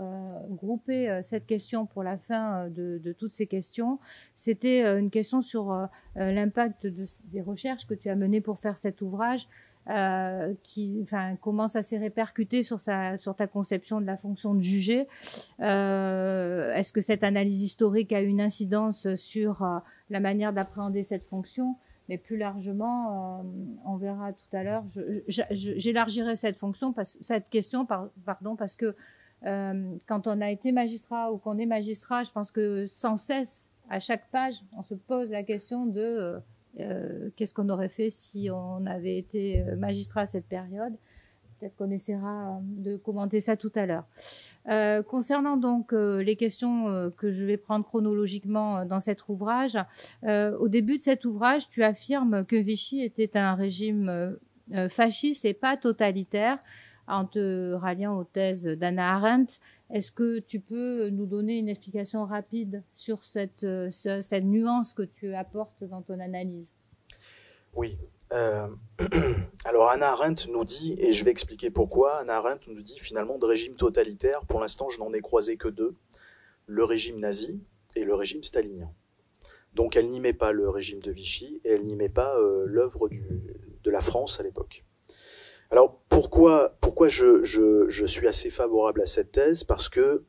grouper cette question pour la fin de toutes ces questions. C'était une question sur l'impact des recherches que tu as menées pour faire cet ouvrage. Comment ça s'est répercuté sur ta conception de la fonction de juger. Est-ce que cette analyse historique a une incidence sur la manière d'appréhender cette fonction? Mais plus largement, on verra tout à l'heure. J'élargirai cette question, parce que quand on a été magistrat ou qu'on est magistrat, je pense que sans cesse, à chaque page, on se pose la question de qu'est-ce qu'on aurait fait si on avait été magistrat à cette période. Peut-être qu'on essaiera de commenter ça tout à l'heure. Concernant donc les questions que je vais prendre chronologiquement dans cet ouvrage, au début de cet ouvrage, tu affirmes que Vichy était un régime fasciste et pas totalitaire, en te ralliant aux thèses d'Hannah Arendt. Est-ce que tu peux nous donner une explication rapide sur cette nuance que tu apportes dans ton analyse? Oui. Alors Hannah Arendt nous dit, et je vais expliquer pourquoi, Hannah Arendt nous dit finalement de régime totalitaire, pour l'instant je n'en ai croisé que deux, le régime nazi et le régime stalinien. Donc elle n'y met pas le régime de Vichy et elle n'y met pas l'œuvre de la France à l'époque. Alors pourquoi je suis assez favorable à cette thèse? Parce que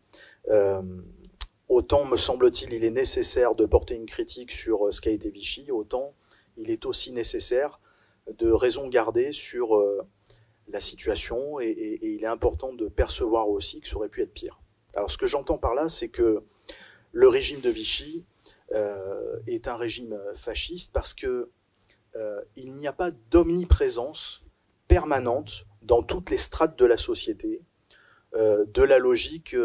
autant me semble-t-il il est nécessaire de porter une critique sur ce qu'a été Vichy, autant il est aussi nécessaire de raison garder sur la situation et il est important de percevoir aussi que ça aurait pu être pire. Alors ce que j'entends par là, c'est que le régime de Vichy est un régime fasciste parce que il n'y a pas d'omniprésence permanente dans toutes les strates de la société de la logique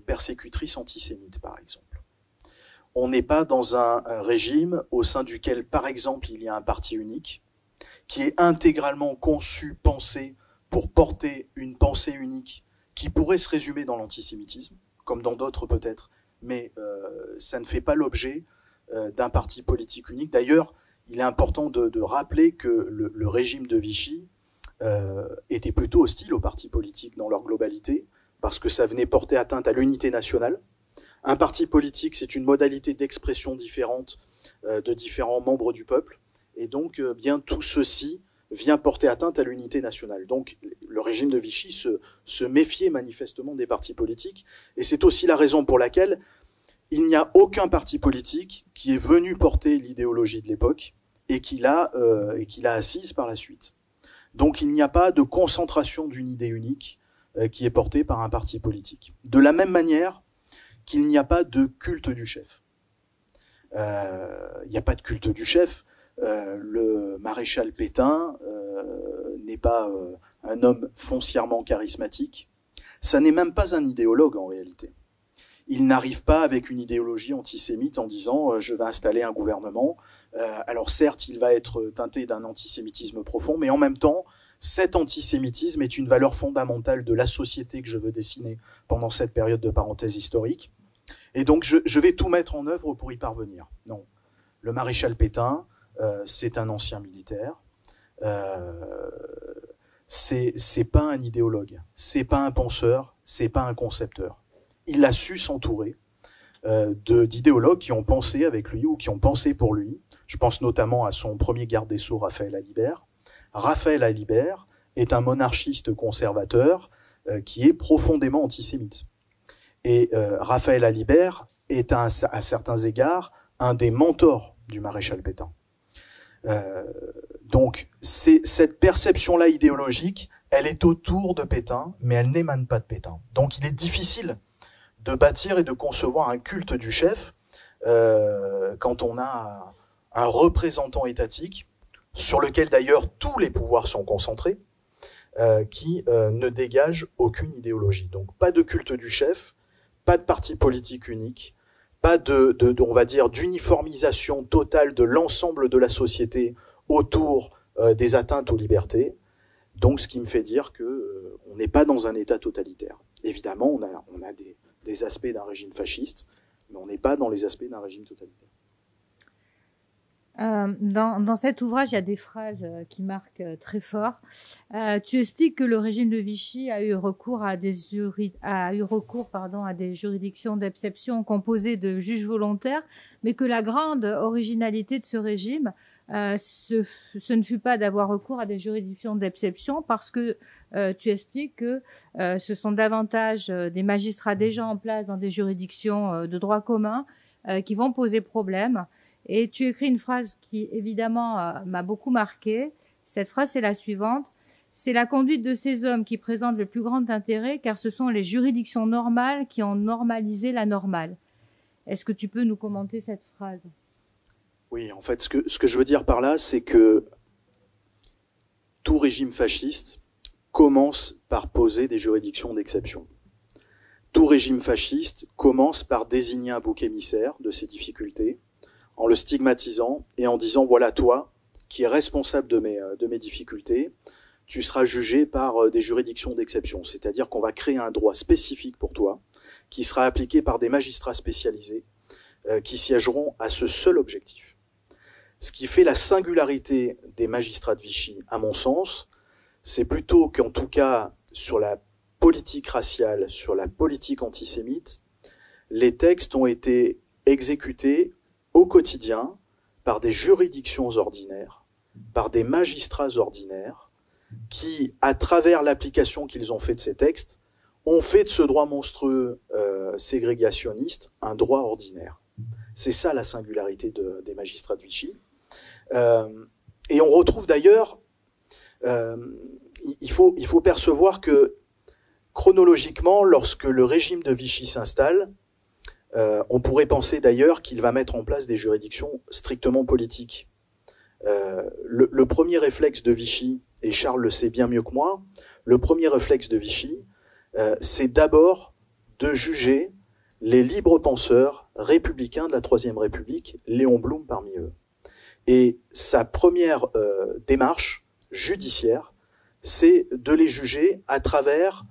persécutrice antisémite, par exemple. On n'est pas dans un régime au sein duquel, par exemple, il y a un parti unique qui est intégralement conçu, pensé pour porter une pensée unique qui pourrait se résumer dans l'antisémitisme, comme dans d'autres peut-être, mais ça ne fait pas l'objet d'un parti politique unique. D'ailleurs, il est important de rappeler que le régime de Vichy était plutôt hostile aux partis politiques dans leur globalité, parce que ça venait porter atteinte à l'unité nationale. Un parti politique, c'est une modalité d'expression différente de différents membres du peuple, et donc bien tout ceci vient porter atteinte à l'unité nationale. Donc le régime de Vichy se méfiait manifestement des partis politiques, et c'est aussi la raison pour laquelle il n'y a aucun parti politique qui est venu porter l'idéologie de l'époque et qui l'a assise par la suite. Donc il n'y a pas de concentration d'une idée unique qui est portée par un parti politique. De la même manière qu'il n'y a pas de culte du chef. Il n'y a pas de culte du chef. Le maréchal Pétain n'est pas un homme foncièrement charismatique. Ça n'est même pas un idéologue en réalité. Il n'arrive pas avec une idéologie antisémite en disant je vais installer un gouvernement. Alors certes, il va être teinté d'un antisémitisme profond, mais en même temps, cet antisémitisme est une valeur fondamentale de la société que je veux dessiner pendant cette période de parenthèse historique. Et donc je vais tout mettre en œuvre pour y parvenir. Non. Le maréchal Pétain, c'est un ancien militaire. C'est pas un idéologue, c'est pas un penseur, c'est pas un concepteur. Il a su s'entourer d'idéologues qui ont pensé avec lui ou qui ont pensé pour lui. Je pense notamment à son premier garde des Sceaux, Raphaël Alibert. Raphaël Alibert est un monarchiste conservateur qui est profondément antisémite. Et Raphaël Alibert est à certains égards un des mentors du maréchal Pétain. Donc cette perception-là idéologique, elle est autour de Pétain, mais elle n'émane pas de Pétain. Donc il est difficile de bâtir et de concevoir un culte du chef quand on a un représentant étatique sur lequel d'ailleurs tous les pouvoirs sont concentrés, qui ne dégage aucune idéologie. Donc pas de culte du chef, pas de parti politique unique, pas on va dire, d'uniformisation totale de l'ensemble de la société autour des atteintes aux libertés. Donc ce qui me fait dire que on n'est pas dans un État totalitaire. Évidemment, on a des aspects d'un régime fasciste, mais on n'est pas dans les aspects d'un régime totalitaire. Dans cet ouvrage, il y a des phrases qui marquent très fort. Tu expliques que le régime de Vichy a eu recours à des juridictions d'exception composées de juges volontaires, mais que la grande originalité de ce régime, ce ne fut pas d'avoir recours à des juridictions d'exception, parce que tu expliques que ce sont davantage des magistrats déjà en place dans des juridictions de droit commun qui vont poser problème. Et tu écris une phrase qui, évidemment, m'a beaucoup marquée. Cette phrase, c'est la suivante. C'est la conduite de ces hommes qui présente le plus grand intérêt, car ce sont les juridictions normales qui ont normalisé la normale. Est-ce que tu peux nous commenter cette phrase? Oui, en fait, ce que je veux dire par là, c'est que tout régime fasciste commence par poser des juridictions d'exception. Tout régime fasciste commence par désigner un bouc émissaire de ses difficultés, en le stigmatisant et en disant, voilà, toi, qui es responsable de mes difficultés, tu seras jugé par des juridictions d'exception. C'est-à-dire qu'on va créer un droit spécifique pour toi, qui sera appliqué par des magistrats spécialisés, qui siégeront à ce seul objectif. Ce qui fait la singularité des magistrats de Vichy, à mon sens, c'est plutôt qu'en tout cas, sur la politique raciale, sur la politique antisémite, les textes ont été exécutés au quotidien par des juridictions ordinaires, par des magistrats ordinaires, qui, à travers l'application qu'ils ont fait de ces textes, ont fait de ce droit monstrueux ségrégationniste un droit ordinaire. C'est ça la singularité des magistrats de Vichy. Et on retrouve d'ailleurs, il faut percevoir que chronologiquement, lorsque le régime de Vichy s'installe, on pourrait penser d'ailleurs qu'il va mettre en place des juridictions strictement politiques. Le premier réflexe de Vichy, et Charles le sait bien mieux que moi, le premier réflexe de Vichy, c'est d'abord de juger les libres penseurs républicains de la Troisième République, Léon Blum parmi eux. Et sa première démarche judiciaire, c'est de les juger à travers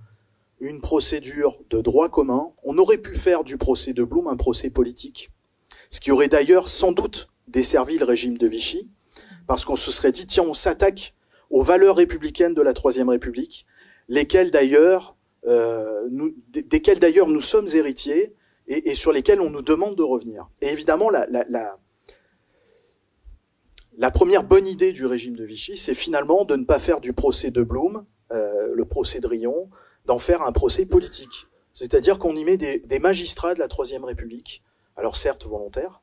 une procédure de droit commun. On aurait pu faire du procès de Blum un procès politique, ce qui aurait d'ailleurs sans doute desservi le régime de Vichy, parce qu'on se serait dit, tiens, on s'attaque aux valeurs républicaines de la Troisième République, desquelles d'ailleurs nous sommes héritiers et sur lesquelles on nous demande de revenir. Et évidemment, la première bonne idée du régime de Vichy, c'est finalement de ne pas faire du procès de Blum, le procès de Rion, d'en faire un procès politique. C'est-à-dire qu'on y met des magistrats de la Troisième République, alors certes volontaires,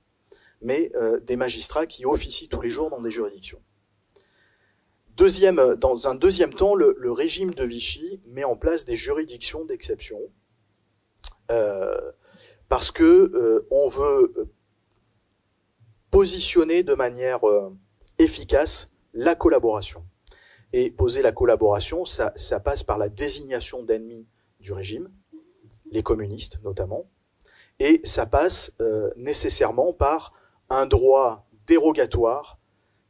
mais des magistrats qui officient tous les jours dans des juridictions. Dans un deuxième temps, le régime de Vichy met en place des juridictions d'exception, parce que on veut positionner de manière efficace la collaboration. Et poser la collaboration, ça passe par la désignation d'ennemis du régime, les communistes notamment, et ça passe nécessairement par un droit dérogatoire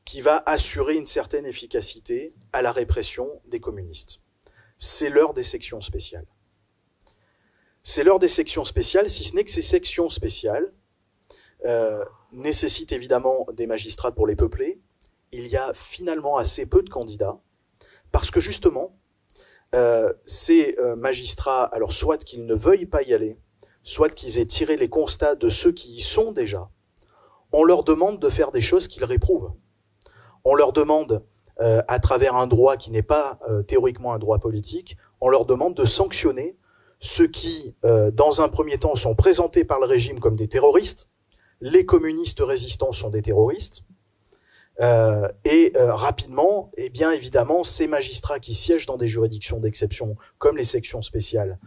qui va assurer une certaine efficacité à la répression des communistes. C'est l'heure des sections spéciales. C'est l'heure des sections spéciales, si ce n'est que ces sections spéciales nécessitent évidemment des magistrats pour les peupler. Il y a finalement assez peu de candidats, parce que justement, ces magistrats, alors soit qu'ils ne veuillent pas y aller, soit qu'ils aient tiré les constats de ceux qui y sont déjà, on leur demande de faire des choses qu'ils réprouvent. On leur demande, à travers un droit qui n'est pas théoriquement un droit politique, on leur demande de sanctionner ceux qui, dans un premier temps, sont présentés par le régime comme des terroristes. Les communistes résistants sont des terroristes. Rapidement, eh bien évidemment, ces magistrats qui siègent dans des juridictions d'exception, comme les sections spéciales,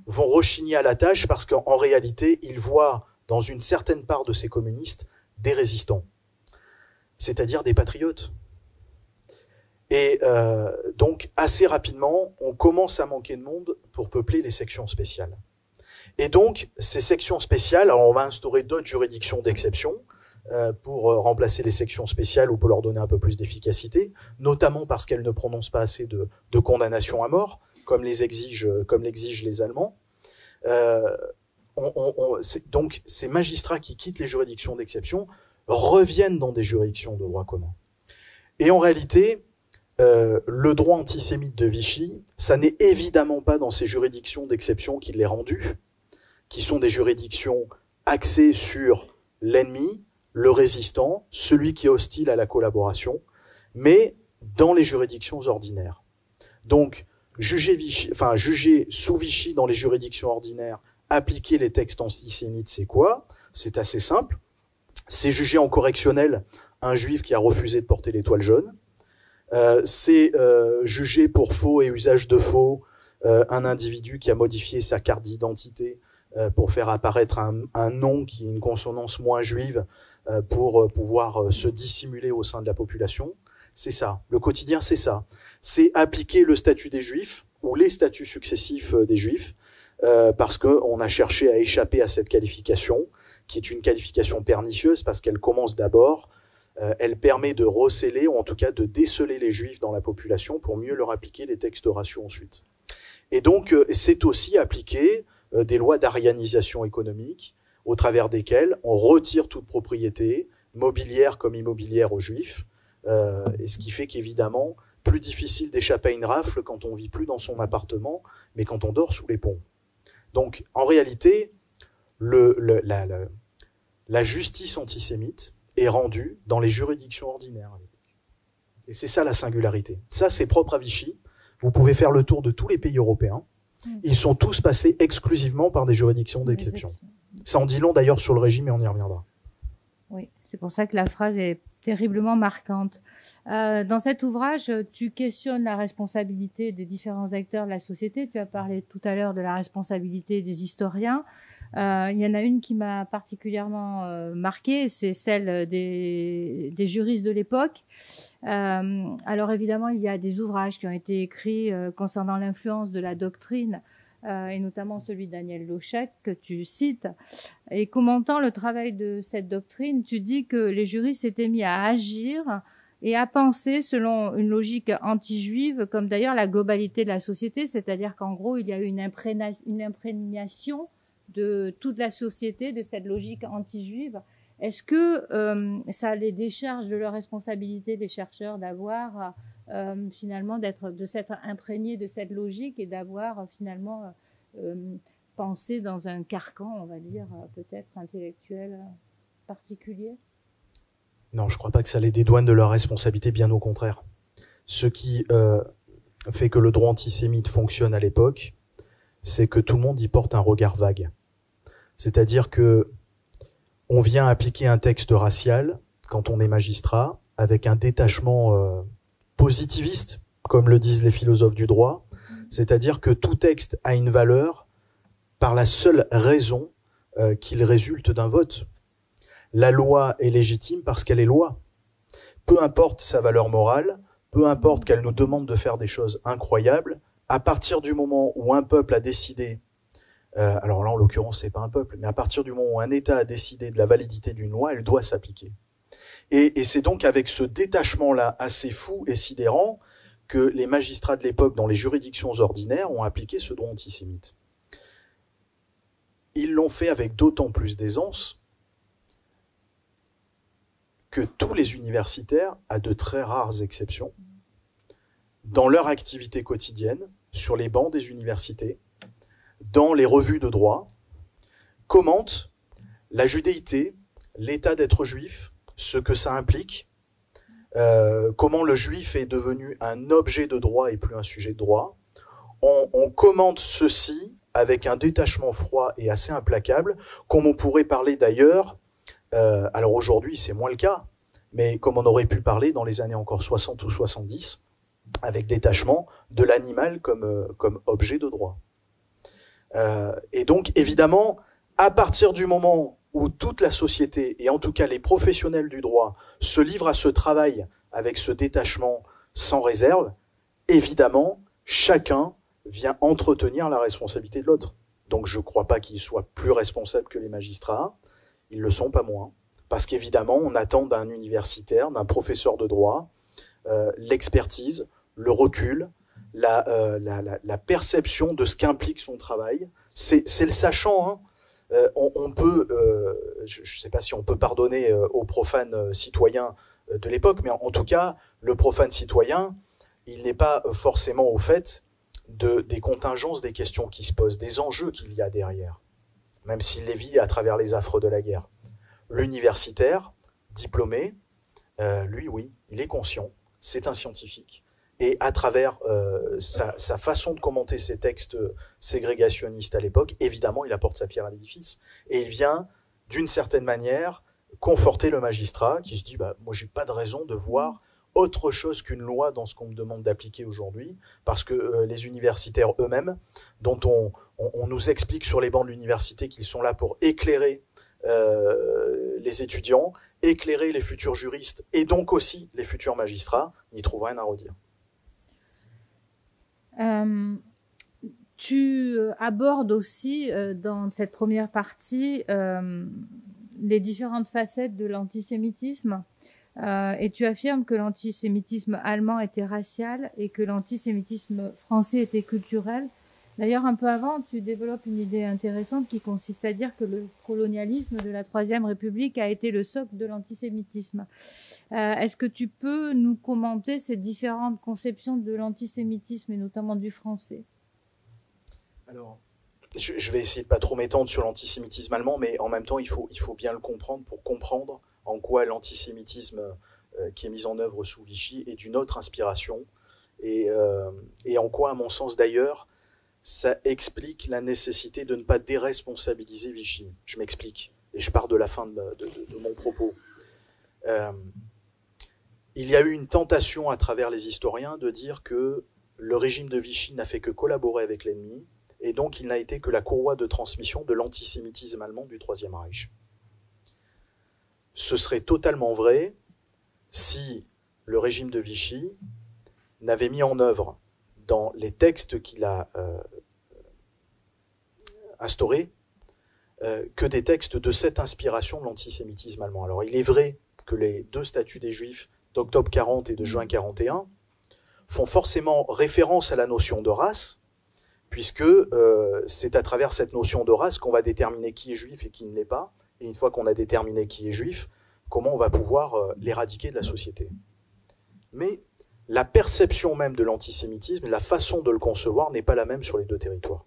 vont rechigner à la tâche parce qu'en réalité, ils voient dans une certaine part de ces communistes des résistants. c'est-à-dire des patriotes. Et donc, assez rapidement, on commence à manquer de monde pour peupler les sections spéciales. Et donc, ces sections spéciales, alors on va instaurer d'autres juridictions d'exception pour remplacer les sections spéciales ou pour leur donner un peu plus d'efficacité, notamment parce qu'elles ne prononcent pas assez de condamnations à mort, comme l'exigent les Allemands. Donc, ces magistrats qui quittent les juridictions d'exception reviennent dans des juridictions de droit commun. Et en réalité, le droit antisémite de Vichy, ça n'est évidemment pas dans ces juridictions d'exception qu'il l'est rendu, qui sont des juridictions axées sur l'ennemi, le résistant, celui qui est hostile à la collaboration, mais dans les juridictions ordinaires. Donc, juger sous Vichy dans les juridictions ordinaires, appliquer les textes antisémites, c'est quoi? C'est assez simple. C'est juger en correctionnel un juif qui a refusé de porter l'étoile jaune. C'est juger pour faux et usage de faux un individu qui a modifié sa carte d'identité pour faire apparaître un nom qui est une consonance moins juive pour pouvoir se dissimuler au sein de la population. C'est ça. Le quotidien, c'est ça. C'est appliquer le statut des juifs ou les statuts successifs des juifs parce qu'on a cherché à échapper à cette qualification qui est une qualification pernicieuse parce qu'elle commence d'abord, elle permet de recéler ou en tout cas de déceler les juifs dans la population pour mieux leur appliquer les textes raciaux ensuite. Et donc, c'est aussi appliquer des lois d'arianisation économique au travers desquelles on retire toute propriété, mobilière comme immobilière aux juifs, et ce qui fait qu'évidemment, plus difficile d'échapper à une rafle quand on vit plus dans son appartement, mais quand on dort sous les ponts. Donc, en réalité, la justice antisémite est rendue dans les juridictions ordinaires. Et c'est ça la singularité. Ça, c'est propre à Vichy. Vous pouvez faire le tour de tous les pays européens. Ils sont tous passés exclusivement par des juridictions d'exception. Ça en dit long d'ailleurs sur le régime et on y reviendra. Oui, c'est pour ça que la phrase est terriblement marquante. Dans cet ouvrage, tu questionnes la responsabilité des différents acteurs de la société. Tu as parlé tout à l'heure de la responsabilité des historiens. Il y en a une qui m'a particulièrement marquée, c'est celle des juristes de l'époque. Alors évidemment, il y a des ouvrages qui ont été écrits concernant l'influence de la doctrine, et notamment celui de Daniel Lochek que tu cites. Et commentant le travail de cette doctrine, tu dis que les juristes s'étaient mis à agir et à penser selon une logique anti-juive, comme d'ailleurs la globalité de la société, c'est-à-dire qu'en gros, il y a eu une imprégnation de toute la société de cette logique anti-juive. Est-ce que ça les décharge de leur responsabilité, les chercheurs, d'avoir finalement de s'être imprégnés de cette logique et d'avoir finalement pensé dans un carcan, on va dire, peut-être intellectuel particulier? Non, je ne crois pas que ça les dédouane de leur responsabilité, bien au contraire. Ce qui fait que le droit antisémite fonctionne à l'époque, c'est que tout le monde y porte un regard vague. C'est-à-dire que on vient appliquer un texte racial, quand on est magistrat, avec un détachement positiviste, comme le disent les philosophes du droit, c'est-à-dire que tout texte a une valeur par la seule raison qu'il résulte d'un vote. La loi est légitime parce qu'elle est loi. Peu importe sa valeur morale, peu importe qu'elle nous demande de faire des choses incroyables, à partir du moment où un peuple a décidé, alors là en l'occurrence c'est pas un peuple, mais à partir du moment où un État a décidé de la validité d'une loi, elle doit s'appliquer. Et c'est donc avec ce détachement-là assez fou et sidérant que les magistrats de l'époque dans les juridictions ordinaires ont appliqué ce droit antisémite. Ils l'ont fait avec d'autant plus d'aisance que tous les universitaires, à de très rares exceptions, dans leur activité quotidienne, sur les bancs des universités, dans les revues de droit, commentent la judéité, l'état d'être juif, ce que ça implique, comment le juif est devenu un objet de droit et plus un sujet de droit. On commente ceci avec un détachement froid et assez implacable, comme on pourrait parler d'ailleurs, alors aujourd'hui c'est moins le cas, mais comme on aurait pu parler dans les années encore 60 ou 70, avec détachement de l'animal comme objet de droit. Et donc évidemment, à partir du moment où toute la société, et en tout cas les professionnels du droit, se livrent à ce travail avec ce détachement sans réserve, évidemment, chacun vient entretenir la responsabilité de l'autre. Donc je ne crois pas qu'ils soient plus responsables que les magistrats, ils ne le sont pas moins, parce qu'évidemment, on attend d'un universitaire, d'un professeur de droit, l'expertise, le recul, la perception de ce qu'implique son travail. C'est le sachant, hein. On peut, je ne sais pas si on peut pardonner aux profanes citoyens de l'époque, mais en tout cas, le profane citoyen, il n'est pas forcément au fait des contingences, des questions qui se posent, des enjeux qu'il y a derrière, même s'il les vit à travers les affres de la guerre. L'universitaire, diplômé, lui, oui, il est conscient, c'est un scientifique, et à travers sa façon de commenter ces textes ségrégationnistes à l'époque, évidemment, il apporte sa pierre à l'édifice, et il vient, d'une certaine manière, conforter le magistrat, qui se dit, moi, j'ai pas de raison de voir autre chose qu'une loi dans ce qu'on me demande d'appliquer aujourd'hui, parce que les universitaires eux-mêmes, dont on nous explique sur les bancs de l'université qu'ils sont là pour éclairer les étudiants, éclairer les futurs juristes, et donc aussi les futurs magistrats, n'y trouvent rien à redire. Tu abordes aussi dans cette première partie les différentes facettes de l'antisémitisme. Et tu affirmes que l'antisémitisme allemand était racial et que l'antisémitisme français était culturel. D'ailleurs, un peu avant, tu développes une idée intéressante qui consiste à dire que le colonialisme de la Troisième République a été le socle de l'antisémitisme. Est-ce que tu peux nous commenter ces différentes conceptions de l'antisémitisme et notamment du français? Alors, je vais essayer de pas trop m'étendre sur l'antisémitisme allemand, mais en même temps, il faut bien le comprendre pour comprendre en quoi l'antisémitisme qui est mis en œuvre sous Vichy est d'une autre inspiration, et en quoi, à mon sens d'ailleurs, ça explique la nécessité de ne pas déresponsabiliser Vichy. Je m'explique, et je pars de la fin de mon propos. Il y a eu une tentation à travers les historiens de dire que le régime de Vichy n'a fait que collaborer avec l'ennemi, et donc il n'a été que la courroie de transmission de l'antisémitisme allemand du Troisième Reich. Ce serait totalement vrai si le régime de Vichy n'avait mis en œuvre dans les textes qu'il a instaurés que des textes de cette inspiration de l'antisémitisme allemand. Alors il est vrai que les deux statuts des Juifs d'octobre 40 et de juin 41 font forcément référence à la notion de race, puisque c'est à travers cette notion de race qu'on va déterminer qui est juif et qui ne l'est pas, et une fois qu'on a déterminé qui est juif, comment on va pouvoir l'éradiquer de la société. Mais la perception même de l'antisémitisme, la façon de le concevoir n'est pas la même sur les deux territoires.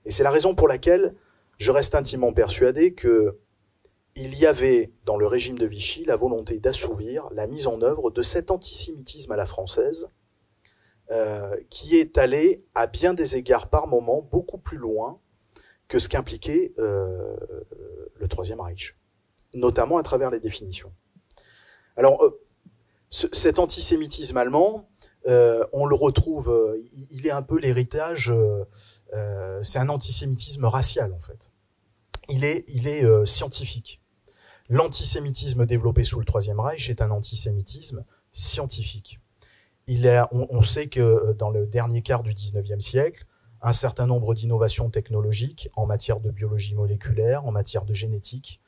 Et c'est la raison pour laquelle je reste intimement persuadé qu'il y avait dans le régime de Vichy la volonté d'assouvir la mise en œuvre de cet antisémitisme à la française qui est allé à bien des égards par moments beaucoup plus loin que ce qu'impliquait le Troisième Reich, notamment à travers les définitions. Alors, cet antisémitisme allemand, on le retrouve, il est un peu l'héritage, c'est un antisémitisme racial en fait. Il est scientifique. L'antisémitisme développé sous le Troisième Reich est un antisémitisme scientifique. On sait que dans le dernier quart du XIXe siècle, un certain nombre d'innovations technologiques en matière de biologie moléculaire, en matière de génétique,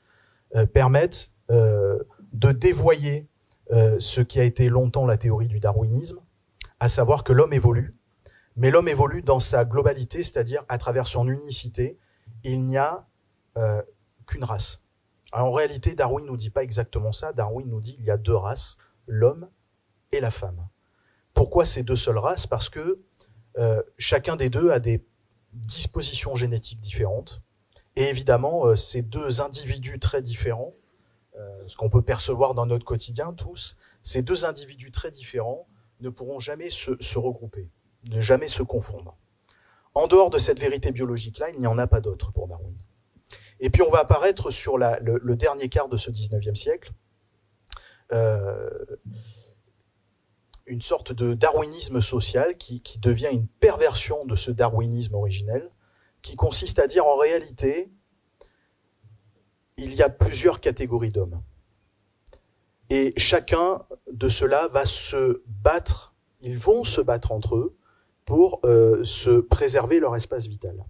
permettent de dévoyer ce qui a été longtemps la théorie du darwinisme, à savoir que l'homme évolue, mais l'homme évolue dans sa globalité, c'est-à-dire à travers son unicité, il n'y a qu'une race. Alors, en réalité, Darwin ne nous dit pas exactement ça, Darwin nous dit qu'il y a deux races, l'homme et la femme. Pourquoi ces deux seules races? Parce que chacun des deux a des dispositions génétiques différentes, et évidemment, ces deux individus très différents, ce qu'on peut percevoir dans notre quotidien tous, ces deux individus très différents ne pourront jamais se regrouper, ne jamais se confondre. En dehors de cette vérité biologique-là, il n'y en a pas d'autre pour Darwin. Et puis on va apparaître sur le dernier quart de ce 19e siècle, une sorte de darwinisme social qui devient une perversion de ce darwinisme originel, qui consiste à dire en réalité, il y a plusieurs catégories d'hommes. Et chacun de ceux-là va se battre, ils vont se battre entre eux pour se préserver leur espace vital.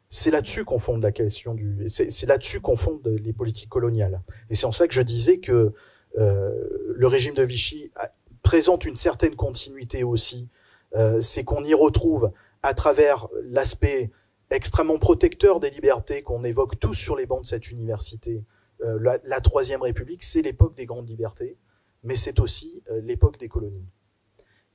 C'est là-dessus qu'on fonde la question c'est là-dessus qu'on fonde les politiques coloniales. Et c'est en ça que je disais que le régime de Vichy présente une certaine continuité aussi. C'est qu'on y retrouve à travers l'aspect extrêmement protecteur des libertés qu'on évoque tous sur les bancs de cette université. La Troisième République, c'est l'époque des grandes libertés, mais c'est aussi l'époque des colonies.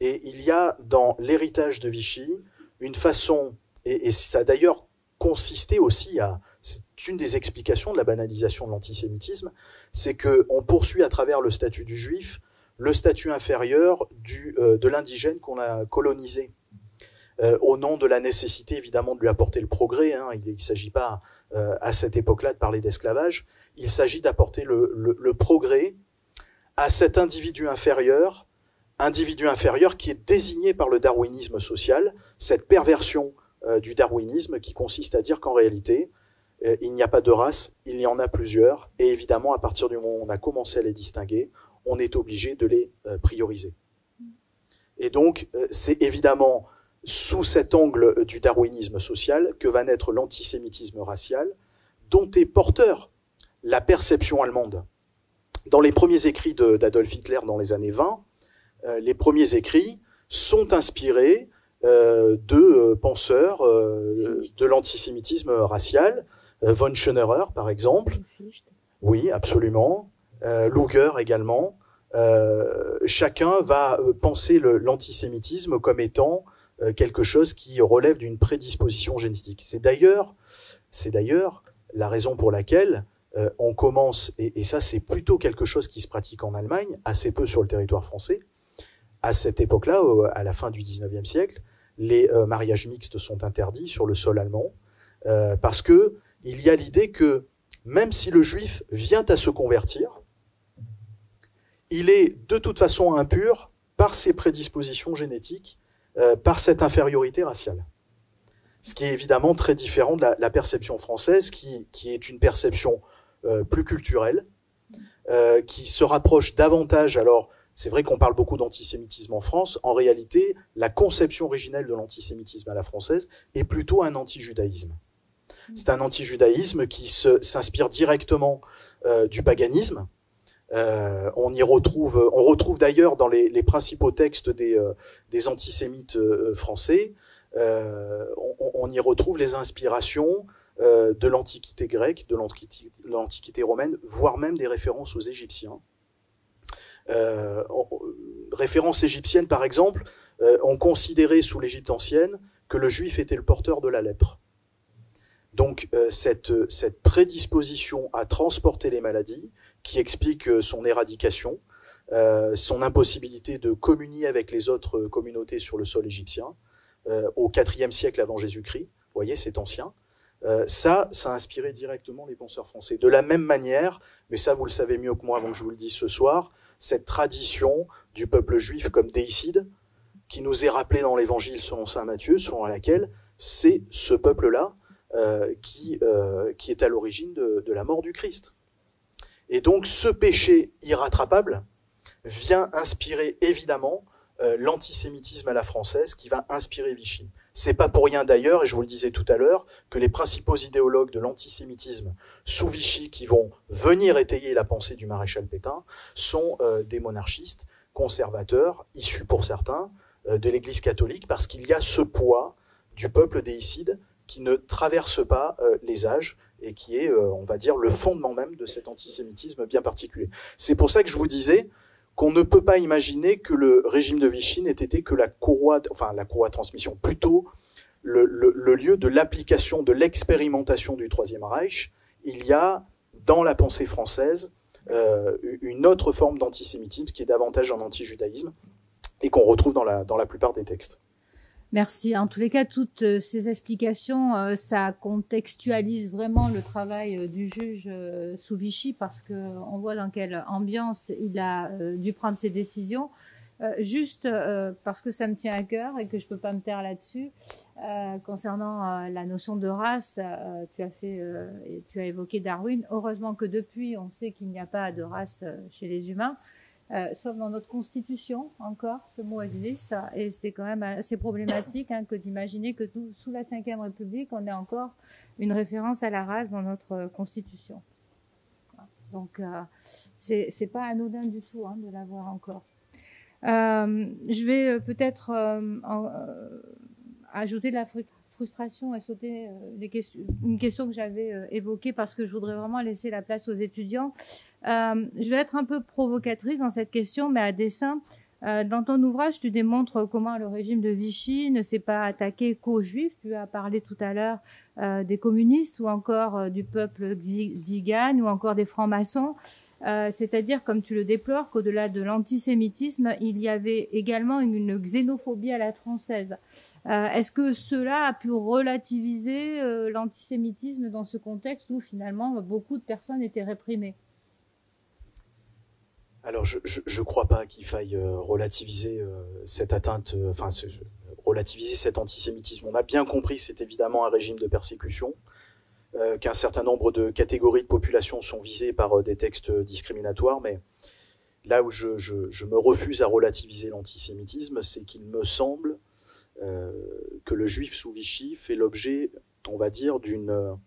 Et il y a dans l'héritage de Vichy une façon, et ça a d'ailleurs consisté aussi c'est une des explications de la banalisation de l'antisémitisme, c'est qu'on poursuit à travers le statut du juif le statut inférieur de l'indigène qu'on a colonisé. Au nom de la nécessité évidemment de lui apporter le progrès, hein. Il ne s'agit pas à cette époque-là de parler d'esclavage, il s'agit d'apporter le progrès à cet individu inférieur qui est désigné par le darwinisme social, cette perversion du darwinisme qui consiste à dire qu'en réalité, il n'y a pas de race, il y en a plusieurs, et évidemment à partir du moment où on a commencé à les distinguer, on est obligé de les prioriser. Et donc c'est évidemment sous cet angle du darwinisme social que va naître l'antisémitisme racial, dont est porteur la perception allemande. Dans les premiers écrits d'Adolf Hitler dans les années 20, les premiers écrits sont inspirés de penseurs de l'antisémitisme racial, von Schönerer par exemple, oui absolument, Luger également. Chacun va penser l'antisémitisme comme étant quelque chose qui relève d'une prédisposition génétique. C'est d'ailleurs la raison pour laquelle on commence, et ça c'est plutôt quelque chose qui se pratique en Allemagne, assez peu sur le territoire français, à cette époque-là, à la fin du XIXe siècle, les mariages mixtes sont interdits sur le sol allemand, parce que il y a l'idée que même si le juif vient à se convertir, il est de toute façon impur par ses prédispositions génétiques, par cette infériorité raciale. Ce qui est évidemment très différent de la perception française, qui est une perception plus culturelle, qui se rapproche davantage, alors c'est vrai qu'on parle beaucoup d'antisémitisme en France, en réalité, la conception originelle de l'antisémitisme à la française est plutôt un anti-judaïsme. C'est un anti-judaïsme qui s'inspire directement du paganisme. On retrouve d'ailleurs dans les principaux textes des antisémites français, on y retrouve les inspirations de l'Antiquité grecque, de l'Antiquité romaine, voire même des références aux Égyptiens. Références égyptiennes, par exemple, on considérait sous l'Égypte ancienne que le juif était le porteur de la lèpre. Donc cette prédisposition à transporter les maladies, qui explique son éradication, son impossibilité de communier avec les autres communautés sur le sol égyptien, au IVe siècle avant Jésus-Christ, vous voyez, c'est ancien, ça a inspiré directement les penseurs français. De la même manière, mais ça vous le savez mieux que moi avant que je vous le dise ce soir, cette tradition du peuple juif comme déicide, qui nous est rappelée dans l'évangile selon saint Matthieu, selon laquelle c'est ce peuple-là qui est à l'origine de la mort du Christ. Et donc ce péché irrattrapable vient inspirer évidemment l'antisémitisme à la française qui va inspirer Vichy. C'est pas pour rien d'ailleurs, et je vous le disais tout à l'heure, que les principaux idéologues de l'antisémitisme sous Vichy qui vont venir étayer la pensée du maréchal Pétain sont des monarchistes conservateurs, issus pour certains de l'Église catholique, parce qu'il y a ce poids du peuple déicide qui ne traverse pas les âges et qui est, on va dire, le fondement même de cet antisémitisme bien particulier. C'est pour ça que je vous disais qu'on ne peut pas imaginer que le régime de Vichy n'ait été que la courroie de transmission, plutôt le lieu de l'application, de l'expérimentation du Troisième Reich. Il y a, dans la pensée française, une autre forme d'antisémitisme qui est davantage un anti-judaïsme et qu'on retrouve dans la plupart des textes. Merci. En tous les cas, toutes ces explications, ça contextualise vraiment le travail du juge sous Vichy, parce que on voit dans quelle ambiance il a dû prendre ses décisions. Juste parce que ça me tient à cœur et que je peux pas me taire là-dessus, concernant la notion de race, tu as évoqué Darwin. Heureusement que depuis, on sait qu'il n'y a pas de race chez les humains, sauf dans notre constitution encore, ce mot existe, et c'est quand même assez problématique que d'imaginer que sous la Ve République, on ait encore une référence à la race dans notre constitution. Donc, c'est pas anodin du tout de l'avoir encore. Je vais peut-être ajouter de la frustration et sauter une question que j'avais évoquée parce que je voudrais vraiment laisser la place aux étudiants. Je vais être un peu provocatrice dans cette question, mais à dessein. Dans ton ouvrage, tu démontres comment le régime de Vichy ne s'est pas attaqué qu'aux Juifs. Tu as parlé tout à l'heure des communistes ou encore du peuple tzigane ou encore des francs-maçons. C'est-à-dire, comme tu le déplores, qu'au-delà de l'antisémitisme, il y avait également une xénophobie à la française. Est-ce que cela a pu relativiser l'antisémitisme dans ce contexte où finalement beaucoup de personnes étaient réprimées? Alors, je crois pas qu'il faille relativiser cette atteinte, relativiser cet antisémitisme. On a bien compris que c'est évidemment un régime de persécution, qu'un certain nombre de catégories de population sont visées par des textes discriminatoires, mais là où je me refuse à relativiser l'antisémitisme, c'est qu'il me semble que le juif sous Vichy fait l'objet, on va dire, d'une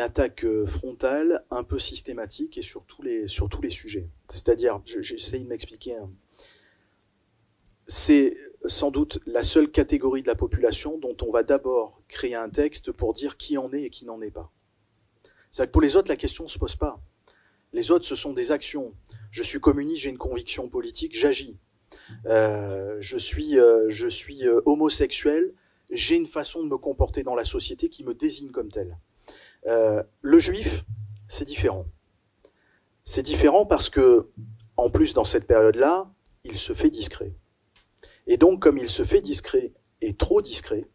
attaque frontale un peu systématique et sur tous les sujets. C'est-à-dire, j'essaie de m'expliquer, c'est sans doute la seule catégorie de la population dont on va d'abord créer un texte pour dire qui en est et qui n'en est pas. C'est-à-dire que pour les autres, la question ne se pose pas. Les autres, ce sont des actions. Je suis communiste, j'ai une conviction politique, j'agis. Je suis homosexuel, j'ai une façon de me comporter dans la société qui me désigne comme tel. Le juif, c'est différent. C'est différent parce que, en plus, dans cette période-là, il se fait discret. Et donc, comme il se fait discret et trop discret,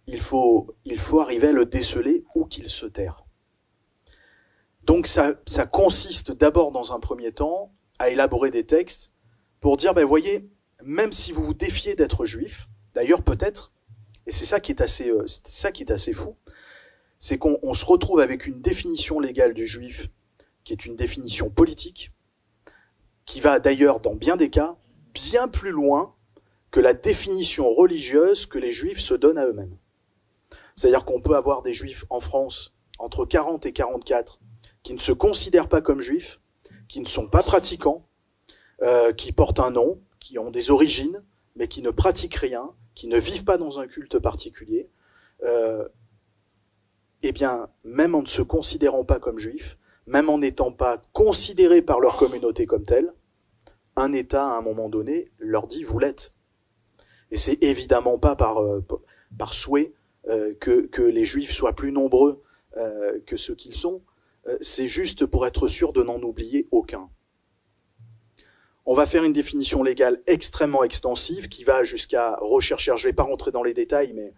il faut arriver à le déceler ou qu'il se terre. Donc, ça consiste d'abord, dans un premier temps, à élaborer des textes pour dire, voyez, même si vous vous défiez d'être juif, d'ailleurs peut-être, et c'est ça qui est assez fou, c'est qu'on se retrouve avec une définition légale du juif qui est une définition politique, qui va d'ailleurs, dans bien des cas, bien plus loin que la définition religieuse que les juifs se donnent à eux-mêmes. C'est-à-dire qu'on peut avoir des juifs en France, entre 40 et 44, qui ne se considèrent pas comme juifs, qui ne sont pas pratiquants, qui portent un nom, qui ont des origines, mais qui ne pratiquent rien, qui ne vivent pas dans un culte particulier. Eh bien, même en ne se considérant pas comme juifs, même en n'étant pas considérés par leur communauté comme tels, un État, à un moment donné, leur dit « vous l'êtes ». Et c'est évidemment pas par souhait que les juifs soient plus nombreux que ceux qu'ils sont, c'est juste pour être sûr de n'en oublier aucun. On va faire une définition légale extrêmement extensive qui va jusqu'à rechercher, je ne vais pas rentrer dans les détails, mais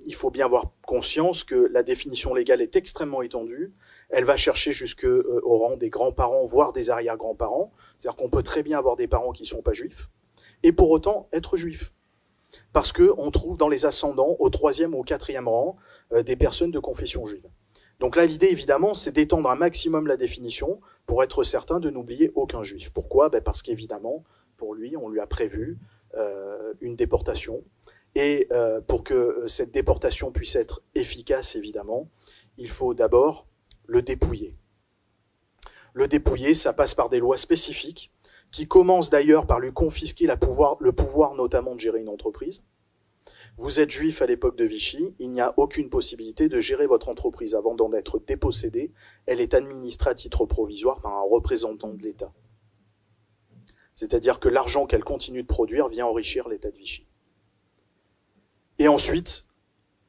il faut bien avoir conscience que la définition légale est extrêmement étendue. Elle va chercher jusqu'au rang des grands-parents, voire des arrière-grands-parents. C'est-à-dire qu'on peut très bien avoir des parents qui ne sont pas juifs, et pour autant être juifs. Parce qu'on trouve dans les ascendants, au 3e ou au 4e rang, des personnes de confession juive. Donc là, l'idée, évidemment, c'est d'étendre un maximum la définition pour être certain de n'oublier aucun juif. Pourquoi ? Parce qu'évidemment, pour lui, on lui a prévu une déportation. Et pour que cette déportation puisse être efficace, évidemment, il faut d'abord le dépouiller. Le dépouiller, ça passe par des lois spécifiques qui commencent d'ailleurs par lui confisquer le pouvoir notamment de gérer une entreprise. Vous êtes juif à l'époque de Vichy, il n'y a aucune possibilité de gérer votre entreprise avant d'en être dépossédée. Elle est administrée à titre provisoire par un représentant de l'État. C'est-à-dire que l'argent qu'elle continue de produire vient enrichir l'État de Vichy. Et ensuite,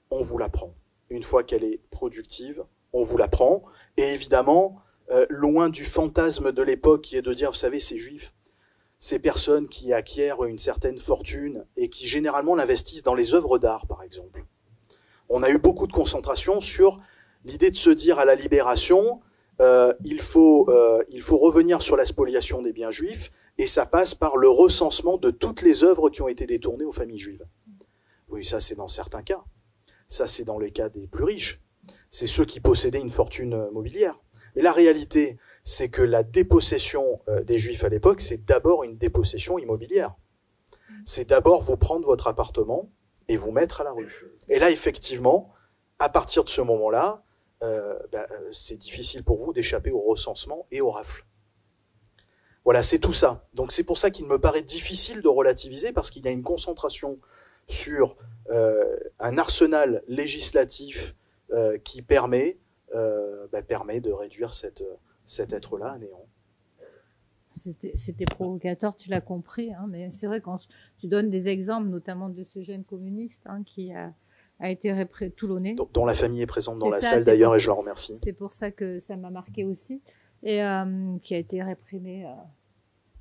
on vous la prend. Une fois qu'elle est productive, on vous la prend. Et évidemment, loin du fantasme de l'époque qui est de dire, vous savez, ces juifs, ces personnes qui acquièrent une certaine fortune et qui généralement l'investissent dans les œuvres d'art, par exemple. On a eu beaucoup de concentration sur l'idée de se dire à la Libération, il faut revenir sur la spoliation des biens juifs, et ça passe par le recensement de toutes les œuvres qui ont été détournées aux familles juives. Oui, ça c'est dans certains cas. Ça c'est dans les cas des plus riches. C'est ceux qui possédaient une fortune mobilière. Mais la réalité, c'est que la dépossession des Juifs à l'époque, c'est d'abord une dépossession immobilière. C'est d'abord vous prendre votre appartement et vous mettre à la rue. Et là, effectivement, à partir de ce moment-là, c'est difficile pour vous d'échapper au recensement et aux rafles. Voilà, c'est tout ça. Donc c'est pour ça qu'il me paraît difficile de relativiser, parce qu'il y a une concentration sur un arsenal législatif qui permet de réduire cet être-là à néant. C'était provocateur, tu l'as compris, hein, mais c'est vrai quand tu donnes des exemples, notamment de ce jeune communiste qui a été toulonné. Dont la famille est présente dans la salle d'ailleurs, et je la remercie. C'est pour ça que ça m'a marqué aussi, et qui a été réprimé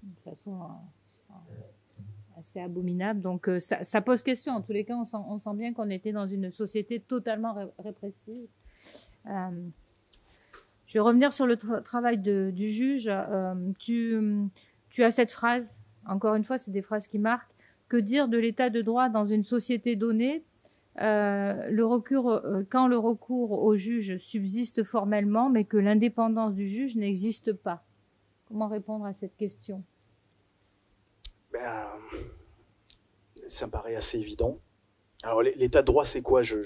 de façon assez abominable. Donc ça pose question. En tous les cas, on sent bien qu'on était dans une société totalement répressive. Je vais revenir sur le travail du juge. Tu as cette phrase, encore une fois, c'est des phrases qui marquent. Que dire de l'état de droit dans une société donnée quand le recours au juge subsiste formellement, mais que l'indépendance du juge n'existe pas? Comment répondre à cette question? Ça me paraît assez évident. Alors, l'état de droit, c'est quoi? Je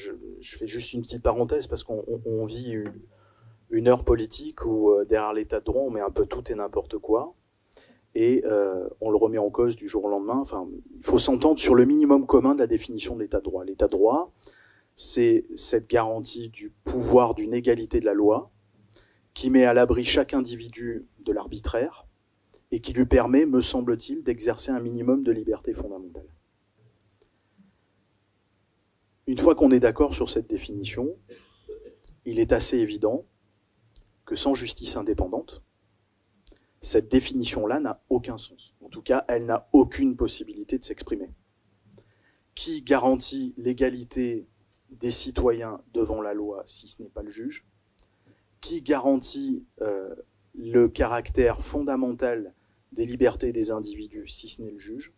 fais juste une petite parenthèse, parce qu'on vit une heure politique où derrière l'état de droit, on met un peu tout et n'importe quoi, et on le remet en cause du jour au lendemain. Enfin, il faut s'entendre sur le minimum commun de la définition de l'état de droit. L'état de droit, c'est cette garantie du pouvoir d'une égalité de la loi qui met à l'abri chaque individu de l'arbitraire et qui lui permet, me semble-t-il, d'exercer un minimum de liberté fondamentale. Une fois qu'on est d'accord sur cette définition, il est assez évident que sans justice indépendante, cette définition-là n'a aucun sens. En tout cas, elle n'a aucune possibilité de s'exprimer. Qui garantit l'égalité des citoyens devant la loi si ce n'est pas le juge? Qui garantit le caractère fondamental des libertés des individus si ce n'est le juge?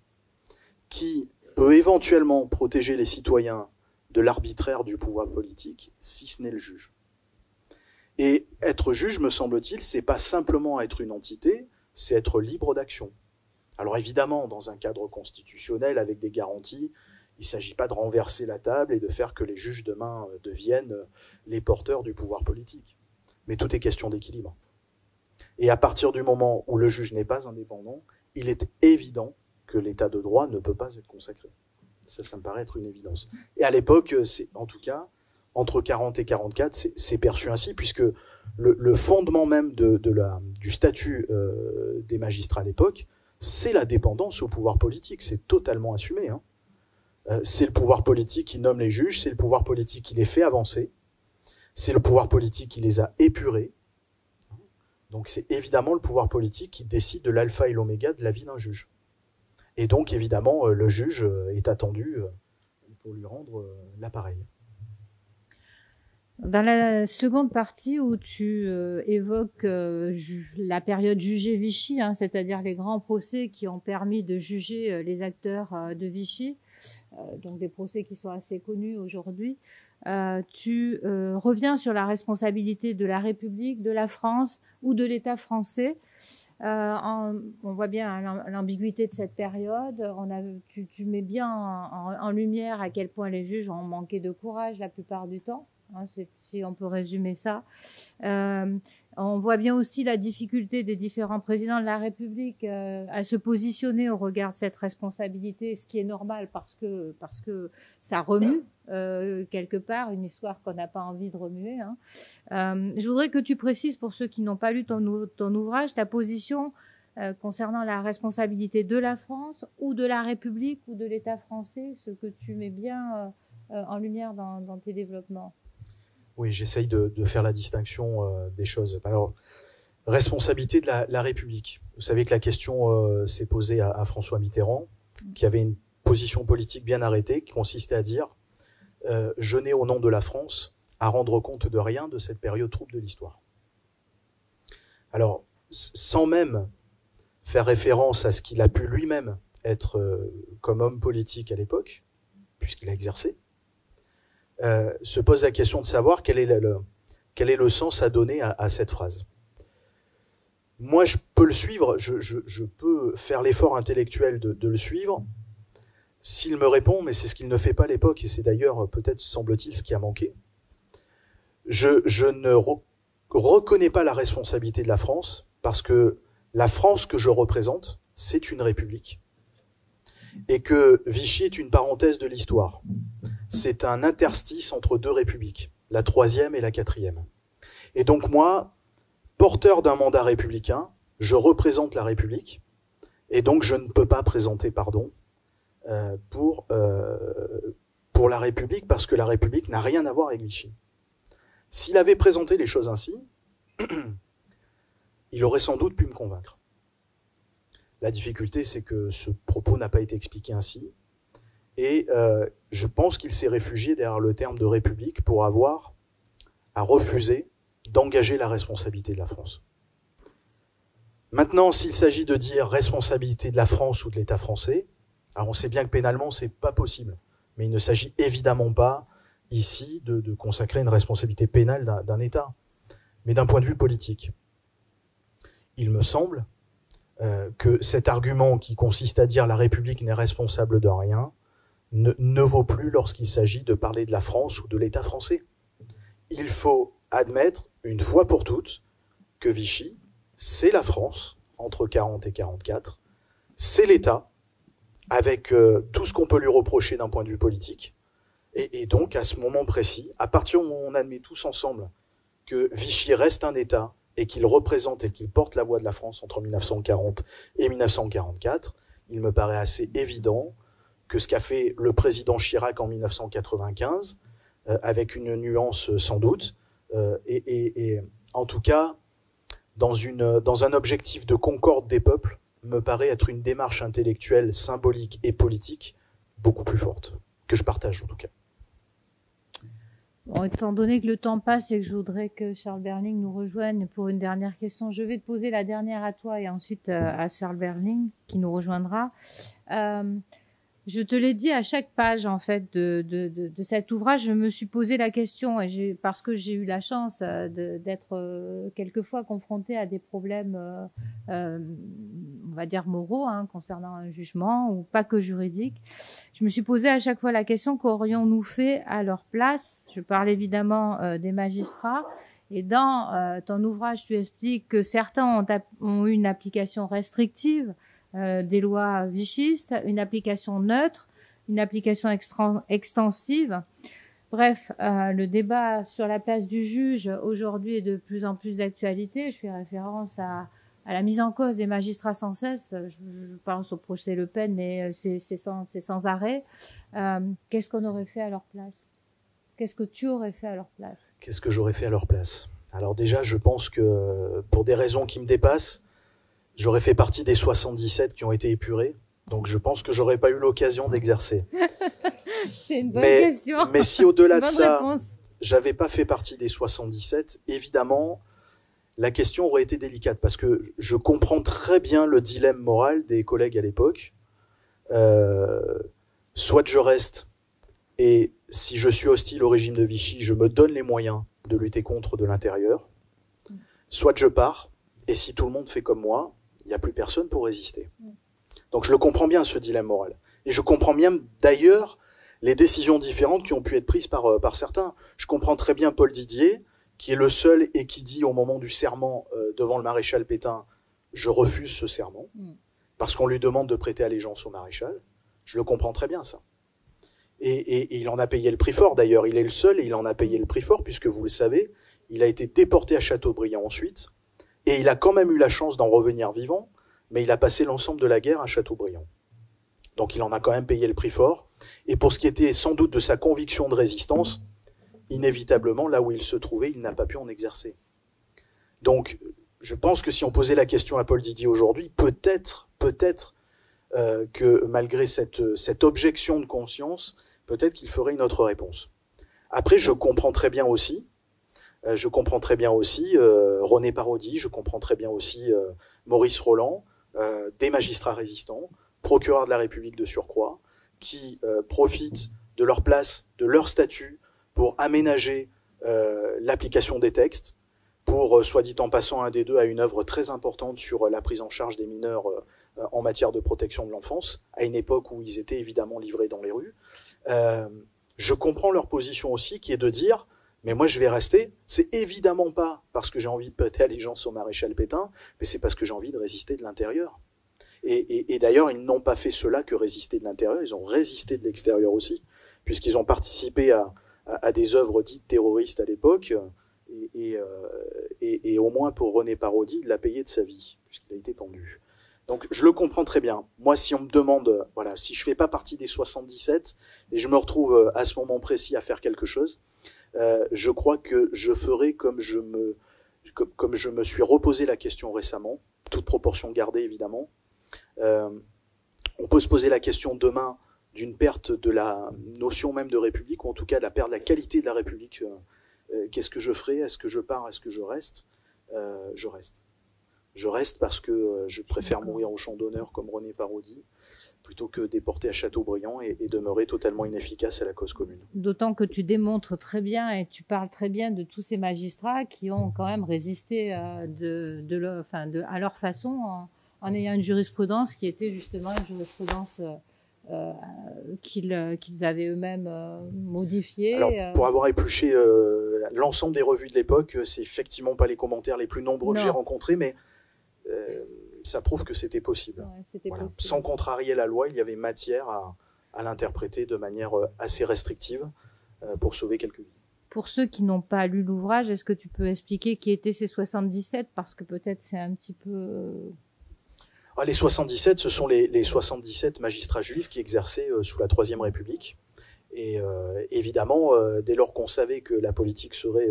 Qui peut éventuellement protéger les citoyens de l'arbitraire du pouvoir politique si ce n'est le juge? Et être juge, me semble-t-il, c'est pas simplement être une entité, c'est être libre d'action. Alors évidemment, dans un cadre constitutionnel avec des garanties, il ne s'agit pas de renverser la table et de faire que les juges demain deviennent les porteurs du pouvoir politique. Mais tout est question d'équilibre. Et à partir du moment où le juge n'est pas indépendant, il est évident que l'état de droit ne peut pas être consacré. Ça me paraît être une évidence. Et à l'époque, en tout cas, entre 40 et 44, c'est perçu ainsi, puisque le fondement même du statut des magistrats à l'époque, c'est la dépendance au pouvoir politique. C'est totalement assumé. Hein. C'est le pouvoir politique qui nomme les juges, c'est le pouvoir politique qui les fait avancer, c'est le pouvoir politique qui les a épurés. Donc c'est évidemment le pouvoir politique qui décide de l'alpha et l'oméga de la vie d'un juge. Et donc évidemment, le juge est attendu pour lui rendre l'appareil. Dans la seconde partie où tu évoques la période jugée Vichy, c'est-à-dire les grands procès qui ont permis de juger les acteurs de Vichy, donc des procès qui sont assez connus aujourd'hui, tu reviens sur la responsabilité de la République, de la France ou de l'État français. On voit bien l'ambiguïté de cette période. Tu mets bien en lumière à quel point les juges ont manqué de courage la plupart du temps. Si on peut résumer ça. On voit bien aussi la difficulté des différents présidents de la République à se positionner au regard de cette responsabilité, ce qui est normal parce que ça remue quelque part une histoire qu'on n'a pas envie de remuer. Je voudrais que tu précises pour ceux qui n'ont pas lu ton ouvrage ta position concernant la responsabilité de la France ou de la République ou de l'État français, ce que tu mets bien en lumière dans tes développements. Oui, j'essaye de faire la distinction des choses. Alors, responsabilité de la République. Vous savez que la question s'est posée à François Mitterrand, qui avait une position politique bien arrêtée, qui consistait à dire je n'ai au nom de la France à rendre compte de rien de cette période trouble de l'histoire. Alors, sans même faire référence à ce qu'il a pu lui-même être comme homme politique à l'époque, puisqu'il a exercé, se pose la question de savoir quel est le sens à donner à cette phrase. Moi, je peux le suivre, je peux faire l'effort intellectuel de le suivre. S'il me répond, mais c'est ce qu'il ne fait pas à l'époque, et c'est d'ailleurs peut-être, semble-t-il, ce qui a manqué, je ne reconnais pas la responsabilité de la France, parce que la France que je représente, c'est une république, et que Vichy est une parenthèse de l'histoire. C'est un interstice entre deux républiques, la troisième et la quatrième. Et donc moi, porteur d'un mandat républicain, je représente la République, et donc je ne peux pas présenter pardon pour la République, parce que la République n'a rien à voir avec Vichy. S'il avait présenté les choses ainsi, il aurait sans doute pu me convaincre. La difficulté, c'est que ce propos n'a pas été expliqué ainsi, et je pense qu'il s'est réfugié derrière le terme de République pour avoir à refuser d'engager la responsabilité de la France. Maintenant, s'il s'agit de dire responsabilité de la France ou de l'État français, alors on sait bien que pénalement, c'est pas possible. Mais il ne s'agit évidemment pas ici de consacrer une responsabilité pénale d'un État, mais d'un point de vue politique. Il me semble que cet argument qui consiste à dire la République n'est responsable de rien ne vaut plus lorsqu'il s'agit de parler de la France ou de l'État français. Il faut admettre une fois pour toutes que Vichy, c'est la France, entre 40 et 44, c'est l'État, avec tout ce qu'on peut lui reprocher d'un point de vue politique, et donc à ce moment précis, à partir où on admet tous ensemble que Vichy reste un État, et qu'il représente et qu'il porte la voix de la France entre 1940 et 1944, il me paraît assez évident que ce qu'a fait le président Chirac en 1995, avec une nuance sans doute, et en tout cas, dans un objectif de concorde des peuples, me paraît être une démarche intellectuelle, symbolique et politique beaucoup plus forte, que je partage en tout cas. Bon, étant donné que le temps passe et que je voudrais que Charles Berling nous rejoigne pour une dernière question, je vais te poser la dernière à toi et ensuite à Charles Berling qui nous rejoindra. Je te l'ai dit à chaque page en fait de cet ouvrage, je me suis posé la question et parce que j'ai eu la chance d'être quelquefois confrontée à des problèmes, on va dire moraux, concernant un jugement ou pas que juridique. Je me suis posé à chaque fois la question qu'aurions-nous fait à leur place. Je parle évidemment des magistrats. Et dans ton ouvrage, tu expliques que certains ont eu une application restrictive des lois vichistes, une application neutre, une application extensive. Bref, le débat sur la place du juge aujourd'hui est de plus en plus d'actualité. Je fais référence à la mise en cause des magistrats sans cesse. Je pense au procès Le Pen, mais c'est sans arrêt. Qu'est-ce qu'on aurait fait à leur place? Qu'est-ce que tu aurais fait à leur place? Qu'est-ce que j'aurais fait à leur place? Alors déjà, je pense que pour des raisons qui me dépassent, j'aurais fait partie des 77 qui ont été épurés, donc je pense que j'aurais pas eu l'occasion d'exercer. C'est une bonne question. Mais si au-delà de ça, j'avais pas fait partie des 77, évidemment, la question aurait été délicate, parce que je comprends très bien le dilemme moral des collègues à l'époque. Soit je reste, et si je suis hostile au régime de Vichy, je me donne les moyens de lutter contre de l'intérieur, soit je pars, et si tout le monde fait comme moi, il n'y a plus personne pour résister. Donc je le comprends bien, ce dilemme moral. Et je comprends bien d'ailleurs les décisions différentes qui ont pu être prises par certains. Je comprends très bien Paul Didier, qui est le seul et qui dit au moment du serment devant le maréchal Pétain, je refuse ce serment, parce qu'on lui demande de prêter allégeance au maréchal. Je le comprends très bien, ça. Et il en a payé le prix fort, d'ailleurs. Il est le seul et il en a payé le prix fort, puisque vous le savez, il a été déporté à Châteaubriand ensuite, et il a quand même eu la chance d'en revenir vivant, mais il a passé l'ensemble de la guerre à Châteaubriand. Donc il en a quand même payé le prix fort. Et pour ce qui était sans doute de sa conviction de résistance, inévitablement, là où il se trouvait, il n'a pas pu en exercer. Donc je pense que si on posait la question à Paul Didier aujourd'hui, peut-être que malgré cette objection de conscience, peut-être qu'il ferait une autre réponse. Après, je comprends très bien aussi René Parodi, je comprends très bien aussi Maurice Roland, des magistrats résistants, procureurs de la République de surcroît, qui profitent de leur place, de leur statut, pour aménager l'application des textes, pour, soit dit en passant, un des deux a une œuvre très importante sur la prise en charge des mineurs en matière de protection de l'enfance, à une époque où ils étaient évidemment livrés dans les rues. Je comprends leur position aussi, qui est de dire « mais moi je vais rester, c'est évidemment pas parce que j'ai envie de prêter allégeance au maréchal Pétain, mais c'est parce que j'ai envie de résister de l'intérieur ». Et d'ailleurs, ils n'ont pas fait cela que résister de l'intérieur, ils ont résisté de l'extérieur aussi, puisqu'ils ont participé à des œuvres dites terroristes à l'époque, et au moins pour René Parodi, il l'a payé de sa vie, puisqu'il a été pendu. Donc je le comprends très bien. Moi, si on me demande, voilà, si je fais pas partie des 77, et je me retrouve à ce moment précis à faire quelque chose, je crois que je ferai comme je me suis reposé la question récemment, toute proportion gardée évidemment. On peut se poser la question demain d'une perte de la notion même de République, ou en tout cas de la perte de la qualité de la République. Qu'est-ce que je ferai? Est-ce que je pars? Est-ce que je reste? Je reste. Je reste parce que je préfère mourir au champ d'honneur comme René Parodi, plutôt que déporté à Châteaubriand et demeurer totalement inefficace à la cause commune. D'autant que tu démontres très bien et tu parles très bien de tous ces magistrats qui ont quand même résisté à leur façon en ayant une jurisprudence qui était justement une jurisprudence qu'ils avaient eux-mêmes modifiée. Alors, pour avoir épluché l'ensemble des revues de l'époque, c'est effectivement pas les commentaires les plus nombreux que j'ai rencontrés, mais ça prouve que c'était possible. Ouais, voilà. possible. Sans contrarier la loi, il y avait matière à l'interpréter de manière assez restrictive pour sauver quelques vies. Pour ceux qui n'ont pas lu l'ouvrage, est-ce que tu peux expliquer qui étaient ces 77? Parce que peut-être c'est un petit peu... Les 77, ce sont les 77 magistrats juifs qui exerçaient sous la Troisième République. Et évidemment, dès lors qu'on savait que la politique serait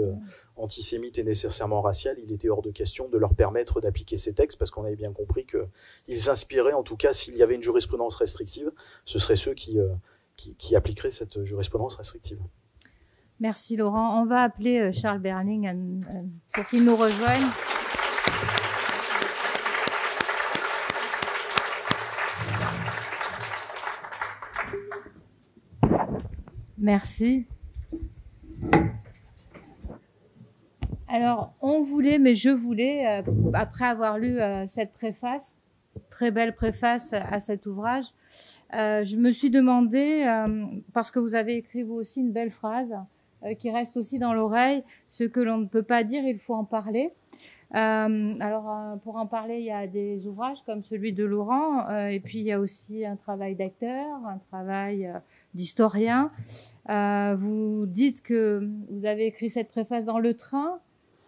antisémite et nécessairement raciale, il était hors de question de leur permettre d'appliquer ces textes, parce qu'on avait bien compris qu'ils inspiraient, en tout cas, s'il y avait une jurisprudence restrictive, ce seraient ceux qui appliqueraient cette jurisprudence restrictive. Merci Laurent. On va appeler Charles Berling pour qu'il nous rejoigne. Merci. Alors, on voulait, mais je voulais, après avoir lu cette préface, très belle préface à cet ouvrage, je me suis demandé, parce que vous avez écrit vous aussi une belle phrase qui reste aussi dans l'oreille, ce que l'on ne peut pas dire, il faut en parler. Alors, pour en parler, il y a des ouvrages comme celui de Laurent, et puis il y a aussi un travail d'acteur, un travail d'historien. Vous dites que vous avez écrit cette préface dans le train,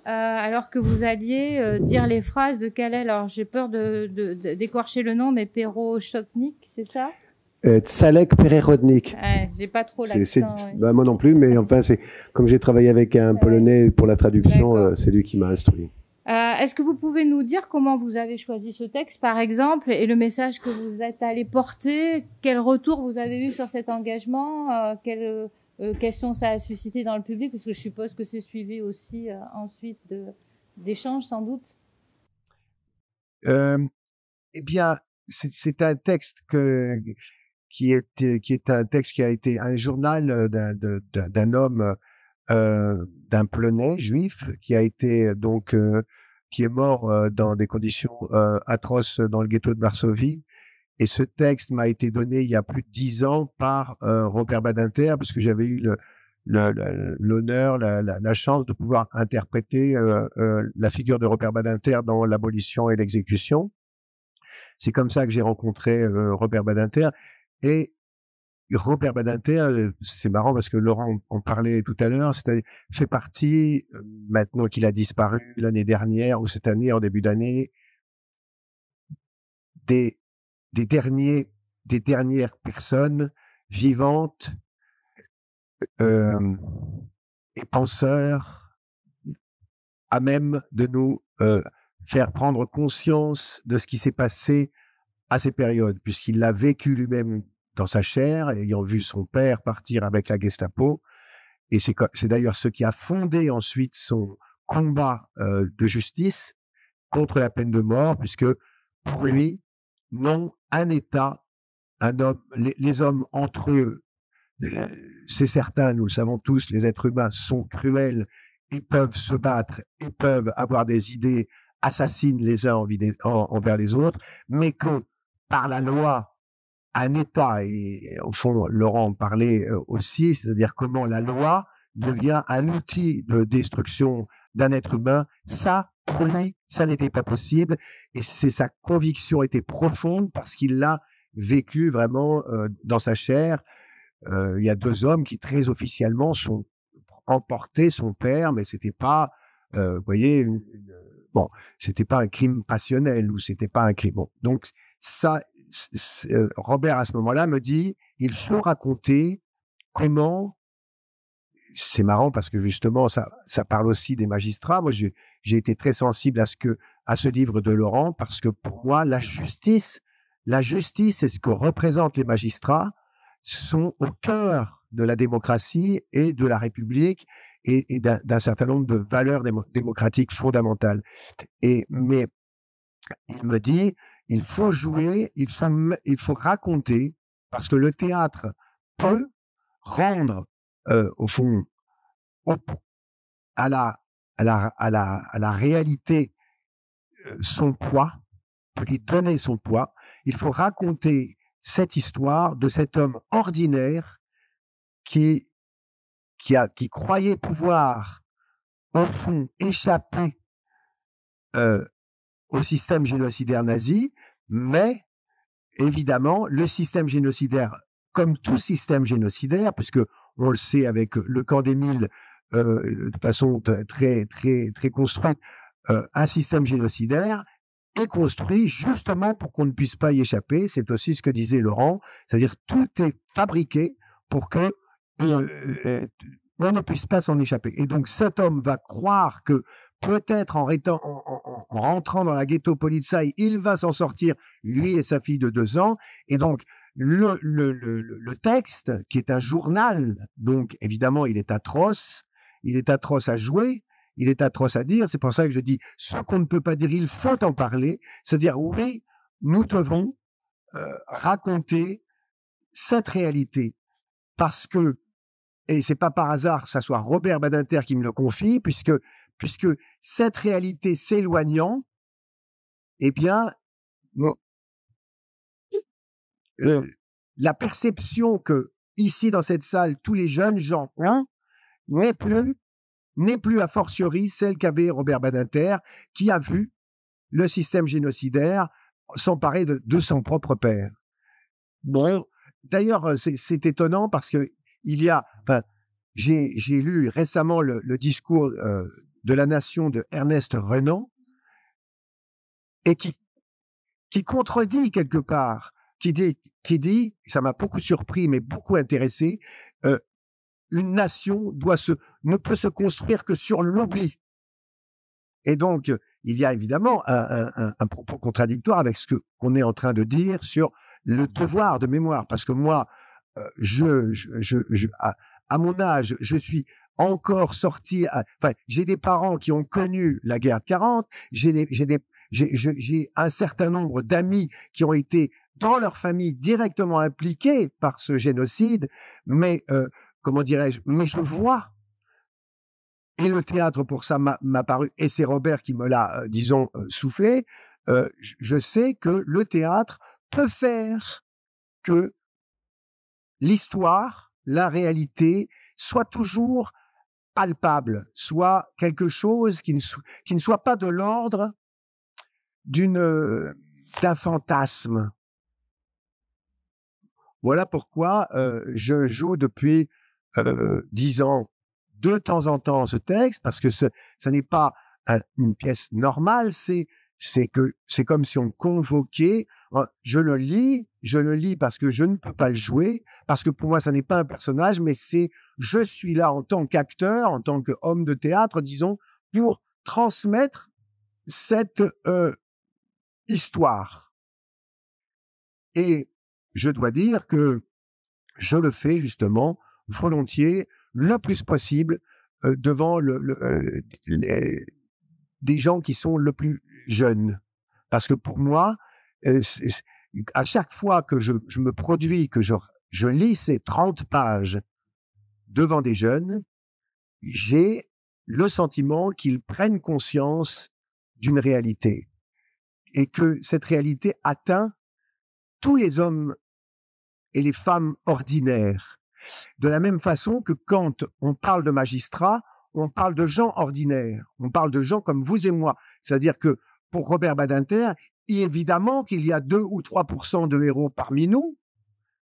alors que vous alliez dire les phrases de quel est, alors j'ai peur d'écorcher le nom, mais Perochotnik, c'est ça? Tsalek Pererodnik. J'ai pas trop l'accent. Bah, moi non plus, mais enfin, c'est comme j'ai travaillé avec un Polonais pour la traduction, c'est lui qui m'a instruit. Est-ce que vous pouvez nous dire comment vous avez choisi ce texte, par exemple, et le message que vous êtes allé porter? Quel retour vous avez eu sur cet engagement? Quelles questions ça a suscité dans le public? Parce que je suppose que c'est suivi aussi ensuite d'échanges, sans doute. Eh bien, c'est un texte qui est un texte qui a été un journal d'un homme, d'un Polonais juif qui a été donc qui est mort dans des conditions atroces dans le ghetto de Varsovie. Et ce texte m'a été donné il y a plus de 10 ans par Robert Badinter, parce que j'avais eu l'honneur, la chance de pouvoir interpréter la figure de Robert Badinter dans l'abolition et l'exécution. C'est comme ça que j'ai rencontré Robert Badinter. Et Robert Badinter, c'est marrant parce que Laurent en parlait tout à l'heure, fait partie, maintenant qu'il a disparu l'année dernière ou cette année, en début d'année, des dernières personnes vivantes et penseurs à même de nous faire prendre conscience de ce qui s'est passé à ces périodes, puisqu'il l'a vécu lui-même dans sa chair, ayant vu son père partir avec la Gestapo. Et c'est d'ailleurs ce qui a fondé ensuite son combat de justice contre la peine de mort, puisque pour lui, non, un État, un homme, les hommes entre eux, c'est certain, nous le savons tous, les êtres humains sont cruels, ils peuvent se battre, ils peuvent avoir des idées assassines les uns envers les autres, mais que par la loi, un État, et au fond, Laurent en parlait aussi, c'est-à-dire comment la loi devient un outil de destruction d'un être humain, ça, pour lui, ça n'était pas possible, et sa conviction était profonde parce qu'il l'a vécu vraiment dans sa chair. Il y a 2 hommes qui très officiellement sont emportés son père, mais c'était pas, vous voyez, bon, c'était pas un crime passionnel ou c'était pas un crime. Bon, donc ça, Robert à ce moment-là me dit, il faut raconter comment. C'est marrant parce que justement ça parle aussi des magistrats. Moi, j'ai été très sensible à ce livre de Laurent parce que pour moi, la justice et ce que représentent les magistrats sont au cœur de la démocratie et de la République et d'un certain nombre de valeurs démocratiques fondamentales. Mais il me dit, il faut jouer, il faut raconter, parce que le théâtre peut rendre, au fond, à la réalité son poids, peut lui donner son poids. Il faut raconter cette histoire de cet homme ordinaire qui croyait pouvoir, au fond, échapper au système génocidaire nazi, mais évidemment, le système génocidaire, comme tout système génocidaire, puisque on le sait avec le camp d'Émile, de façon très, très, très construite, un système génocidaire est construit justement pour qu'on ne puisse pas y échapper. C'est aussi ce que disait Laurent, c'est-à-dire tout est fabriqué pour que on ne puisse pas s'en échapper. Et donc cet homme va croire que peut-être en rentrant dans la ghetto Polizei, il va s'en sortir, lui et sa fille de 2 ans. Et donc le texte, qui est un journal, donc évidemment il est atroce à jouer, il est atroce à dire. C'est pour ça que je dis, ce qu'on ne peut pas dire, il faut en parler. C'est-à-dire, oui, nous devons raconter cette réalité. Parce que, et c'est pas par hasard que ça soit Robert Badinter qui me le confie, puisque cette réalité s'éloignant, eh bien, la perception que, ici, dans cette salle, tous les jeunes gens, n'est plus a fortiori celle qu'avait Robert Badinter, qui a vu le système génocidaire s'emparer de son propre père. Bon, d'ailleurs, c'est étonnant parce que j'ai lu récemment le discours de la Nation de Ernest Renan et qui contredit quelque part, qui dit, ça m'a beaucoup surpris mais beaucoup intéressé, une nation ne peut se construire que sur l'oubli. Et donc, il y a évidemment un propos contradictoire avec ce qu'on est en train de dire sur le devoir de mémoire. Parce que moi, à mon âge, je suis encore sorti. J'ai des parents qui ont connu la guerre de 40. J'ai un certain nombre d'amis qui ont été dans leur famille directement impliqués par ce génocide. Mais comment dirais-je, mais je vois. Et le théâtre, pour ça, m'a paru, et c'est Robert qui me l'a, disons, soufflé, je sais que le théâtre peut faire que l'histoire, la réalité, soit toujours palpable, soit quelque chose qui ne soit pas de l'ordre d'un fantasme. Voilà pourquoi je joue depuis 10 ans de temps en temps ce texte, parce que ça n'est pas une pièce normale, c'est comme si on convoquait. Je le lis parce que je ne peux pas le jouer, parce que pour moi ça n'est pas un personnage, mais je suis là en tant qu'acteur, en tant qu'homme de théâtre, disons, pour transmettre cette histoire. Et je dois dire que je le fais justement volontiers, le plus possible, devant des gens qui sont le plus jeunes. Parce que pour moi, À chaque fois que je me produis, que je lis ces 30 pages devant des jeunes, j'ai le sentiment qu'ils prennent conscience d'une réalité et que cette réalité atteint tous les hommes et les femmes ordinaires. De la même façon que quand on parle de magistrats, on parle de gens ordinaires, on parle de gens comme vous et moi. C'est-à-dire que pour Robert Badinter, évidemment qu'il y a 2 ou 3% de héros parmi nous,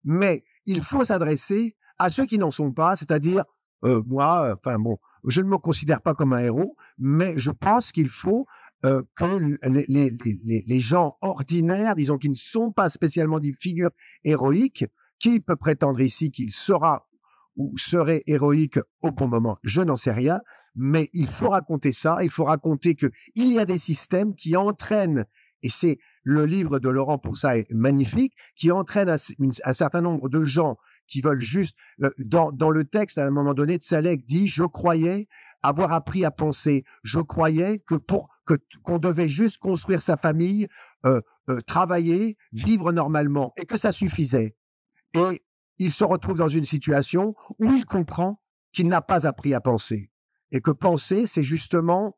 mais il faut s'adresser à ceux qui n'en sont pas, c'est-à-dire moi, enfin bon, je ne me considère pas comme un héros, mais je pense qu'il faut que les gens ordinaires, disons, qui ne sont pas spécialement des figures héroïques, qui peut prétendre ici qu'il sera ou serait héroïque au bon moment, je n'en sais rien, mais il faut raconter ça, il faut raconter qu'il y a des systèmes qui entraînent, et c'est le livre de Laurent pour ça est magnifique, qui entraîne un certain nombre de gens qui veulent juste, dans le texte, à un moment donné, Tsalek dit « Je croyais avoir appris à penser, je croyais qu'on devait juste construire sa famille, travailler, vivre normalement, et que ça suffisait. » Et il se retrouve dans une situation où il comprend qu'il n'a pas appris à penser. Et que penser, c'est justement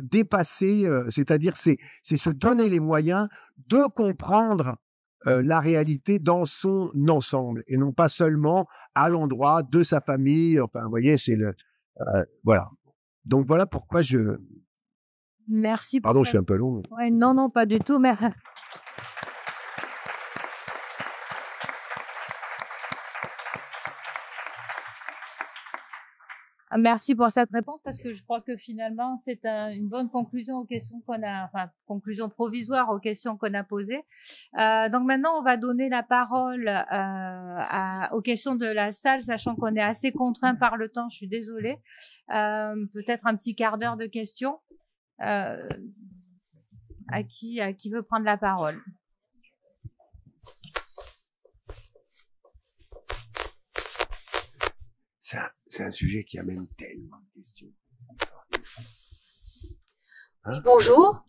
dépasser, c'est-à-dire c'est se donner les moyens de comprendre la réalité dans son ensemble et non pas seulement à l'endroit de sa famille. Enfin, vous voyez, c'est voilà. Donc voilà pourquoi Merci. Pardon, je suis un peu long. Ouais, non, pas du tout. Mais merci pour cette réponse parce que je crois que finalement c'est une bonne conclusion aux questions qu'on a, enfin conclusion provisoire aux questions qu'on a posées. Donc maintenant on va donner la parole aux questions de la salle, sachant qu'on est assez contraint par le temps. Je suis désolée. Peut-être un petit quart d'heure de questions. À qui veut prendre la parole? C'est un sujet qui amène tellement de questions. Oui, bonjour.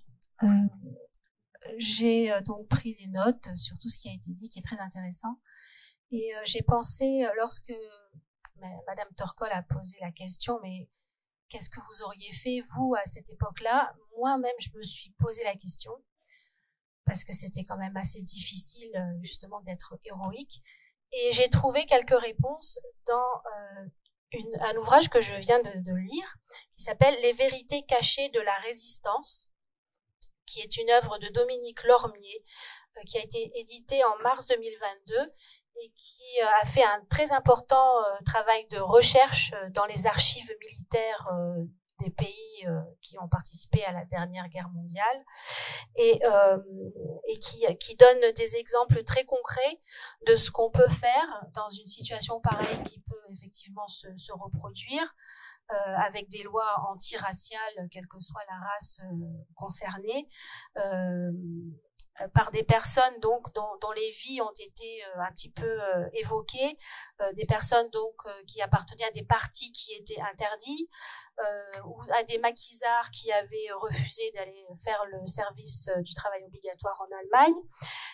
J'ai donc pris des notes sur tout ce qui a été dit, qui est très intéressant. Et j'ai pensé, lorsque Madame Torcol a posé la question, mais qu'est-ce que vous auriez fait, vous, à cette époque-là? Moi-même, je me suis posé la question, parce que c'était quand même assez difficile, justement, d'être héroïque. Et j'ai trouvé quelques réponses dans un ouvrage que je viens de lire, qui s'appelle « Les vérités cachées de la résistance », qui est une œuvre de Dominique Lormier, qui a été éditée en mars 2022 et qui a fait un très important travail de recherche dans les archives militaires des pays qui ont participé à la dernière guerre mondiale et qui donne des exemples très concrets de ce qu'on peut faire dans une situation pareille qui peut effectivement se reproduire avec des lois antiraciales, quelle que soit la race concernée, par des personnes donc dont les vies ont été un petit peu évoquées, des personnes donc qui appartenaient à des partis qui étaient interdits, ou à des maquisards qui avaient refusé d'aller faire le service du travail obligatoire en Allemagne,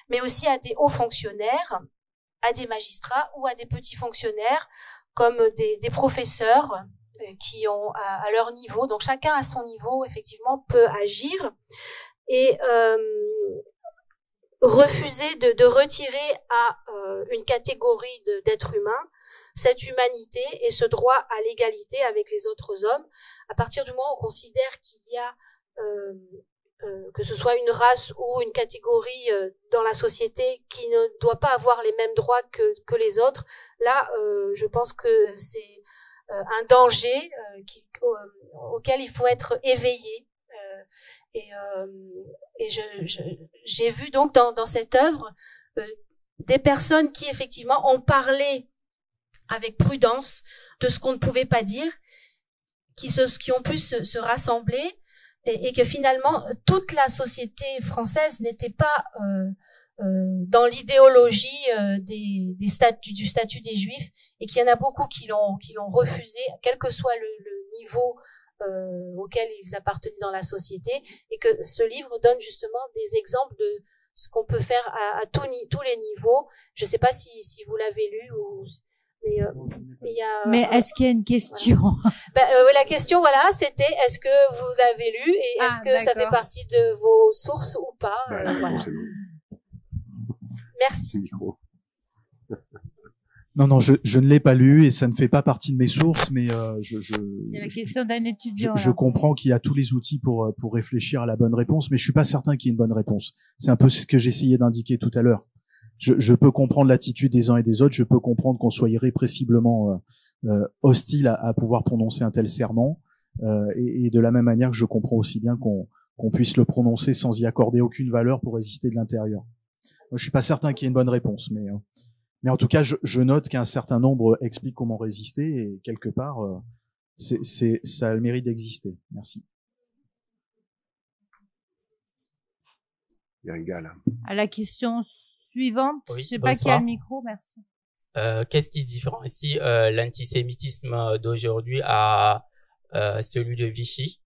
mais aussi à des hauts fonctionnaires, à des magistrats ou à des petits fonctionnaires comme des professeurs qui ont à leur niveau, donc chacun à son niveau effectivement peut agir et refuser de retirer à une catégorie d'êtres humains cette humanité et ce droit à l'égalité avec les autres hommes, à partir du moment où on considère qu'il y a, que ce soit une race ou une catégorie dans la société qui ne doit pas avoir les mêmes droits que les autres, là, je pense que c'est un danger auquel il faut être éveillé. Et j'ai vu donc dans cette œuvre des personnes qui effectivement ont parlé avec prudence de ce qu'on ne pouvait pas dire, qui ont pu se rassembler et que finalement toute la société française n'était pas dans l'idéologie du statut des Juifs et qu'il y en a beaucoup qui l'ont refusé, quel que soit le niveau auquel ils appartenaient dans la société, et que ce livre donne justement des exemples ce qu'on peut faire à tous les niveaux. Je sais pas si vous l'avez lu ou mais il y a. Mais est-ce qu'il y a une question? La question, voilà, c'était est-ce que vous avez lu et est-ce que ça fait partie de vos sources ou pas? Voilà. Merci. Non, je ne l'ai pas lu et ça ne fait pas partie de mes sources, mais c'est la question d'un étudiant. Je comprends qu'il y a tous les outils pour réfléchir à la bonne réponse, mais je suis pas certain qu'il y ait une bonne réponse. C'est un peu ce que j'essayais d'indiquer tout à l'heure. Je peux comprendre l'attitude des uns et des autres, je peux comprendre qu'on soit irrépressiblement hostile à pouvoir prononcer un tel serment, et de la même manière que je comprends aussi bien qu'on puisse le prononcer sans y accorder aucune valeur pour résister de l'intérieur. Moi, je suis pas certain qu'il y ait une bonne réponse, mais en tout cas, je note qu'un certain nombre expliquent comment résister et quelque part, ça a le mérite d'exister. Merci. Il y a un gars là. À la question suivante, oui, je sais pas qui a le micro, merci. Qu'est-ce qui différencie l'antisémitisme d'aujourd'hui à celui de Vichy?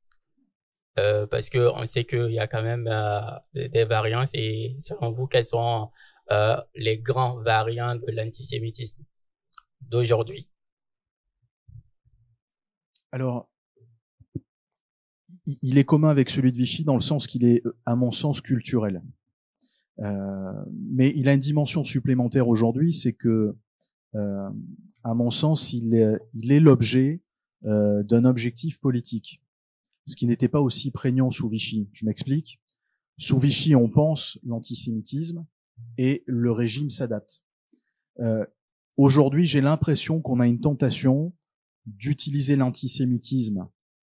Parce que on sait qu'il y a quand même des variances et selon vous, quels sont les grands variants de l'antisémitisme d'aujourd'hui? Alors, il est commun avec celui de Vichy dans le sens qu'il est, à mon sens, culturel. Mais il a une dimension supplémentaire aujourd'hui, c'est que, à mon sens, il est l'objet d'un objectif politique, ce qui n'était pas aussi prégnant sous Vichy. Je m'explique. Sous Vichy, on pense l'antisémitisme et le régime s'adapte. Aujourd'hui, j'ai l'impression qu'on a une tentation d'utiliser l'antisémitisme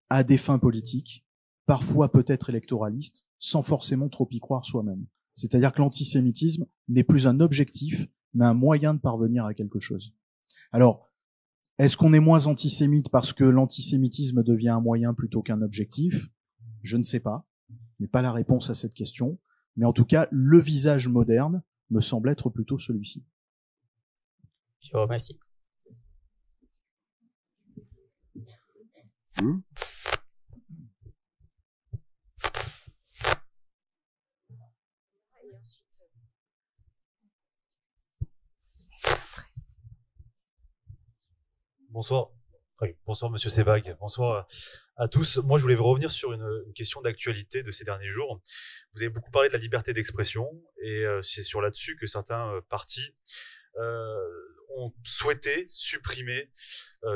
à des fins politiques, parfois peut-être électoralistes, sans forcément trop y croire soi-même. C'est-à-dire que l'antisémitisme n'est plus un objectif, mais un moyen de parvenir à quelque chose. Alors, est-ce qu'on est moins antisémite parce que l'antisémitisme devient un moyen plutôt qu'un objectif? Je ne sais pas. Je n'ai pas la réponse à cette question. Mais en tout cas, le visage moderne me semble être plutôt celui-ci. Je vous remercie. Bonsoir. Oui, bonsoir Monsieur Sebag. Bonsoir à tous. Moi, je voulais revenir sur une question d'actualité de ces derniers jours. Vous avez beaucoup parlé de la liberté d'expression et c'est sur là-dessus que certains partis ont souhaité supprimer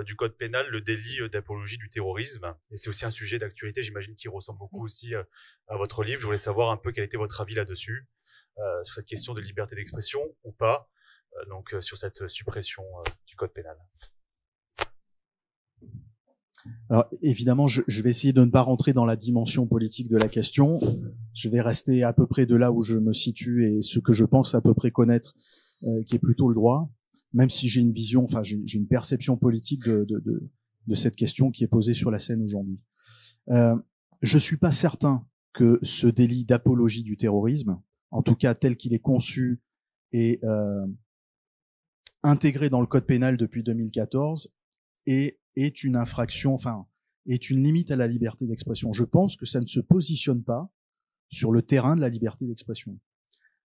du code pénal le délit d'apologie du terrorisme. Et c'est aussi un sujet d'actualité, j'imagine, qui ressemble beaucoup aussi à votre livre. Je voulais savoir un peu quel était votre avis là-dessus, sur cette question de liberté d'expression ou pas, donc sur cette suppression du code pénal. Alors évidemment, je vais essayer de ne pas rentrer dans la dimension politique de la question. Je vais rester à peu près de là où je me situe et ce que je pense à peu près connaître, qui est plutôt le droit, même si j'ai une vision, enfin j'ai une perception politique de cette question qui est posée sur la scène aujourd'hui. Je suis pas certain que ce délit d'apologie du terrorisme, en tout cas tel qu'il est conçu et intégré dans le code pénal depuis 2014, est une infraction, enfin, est une limite à la liberté d'expression. Je pense que ça ne se positionne pas sur le terrain de la liberté d'expression.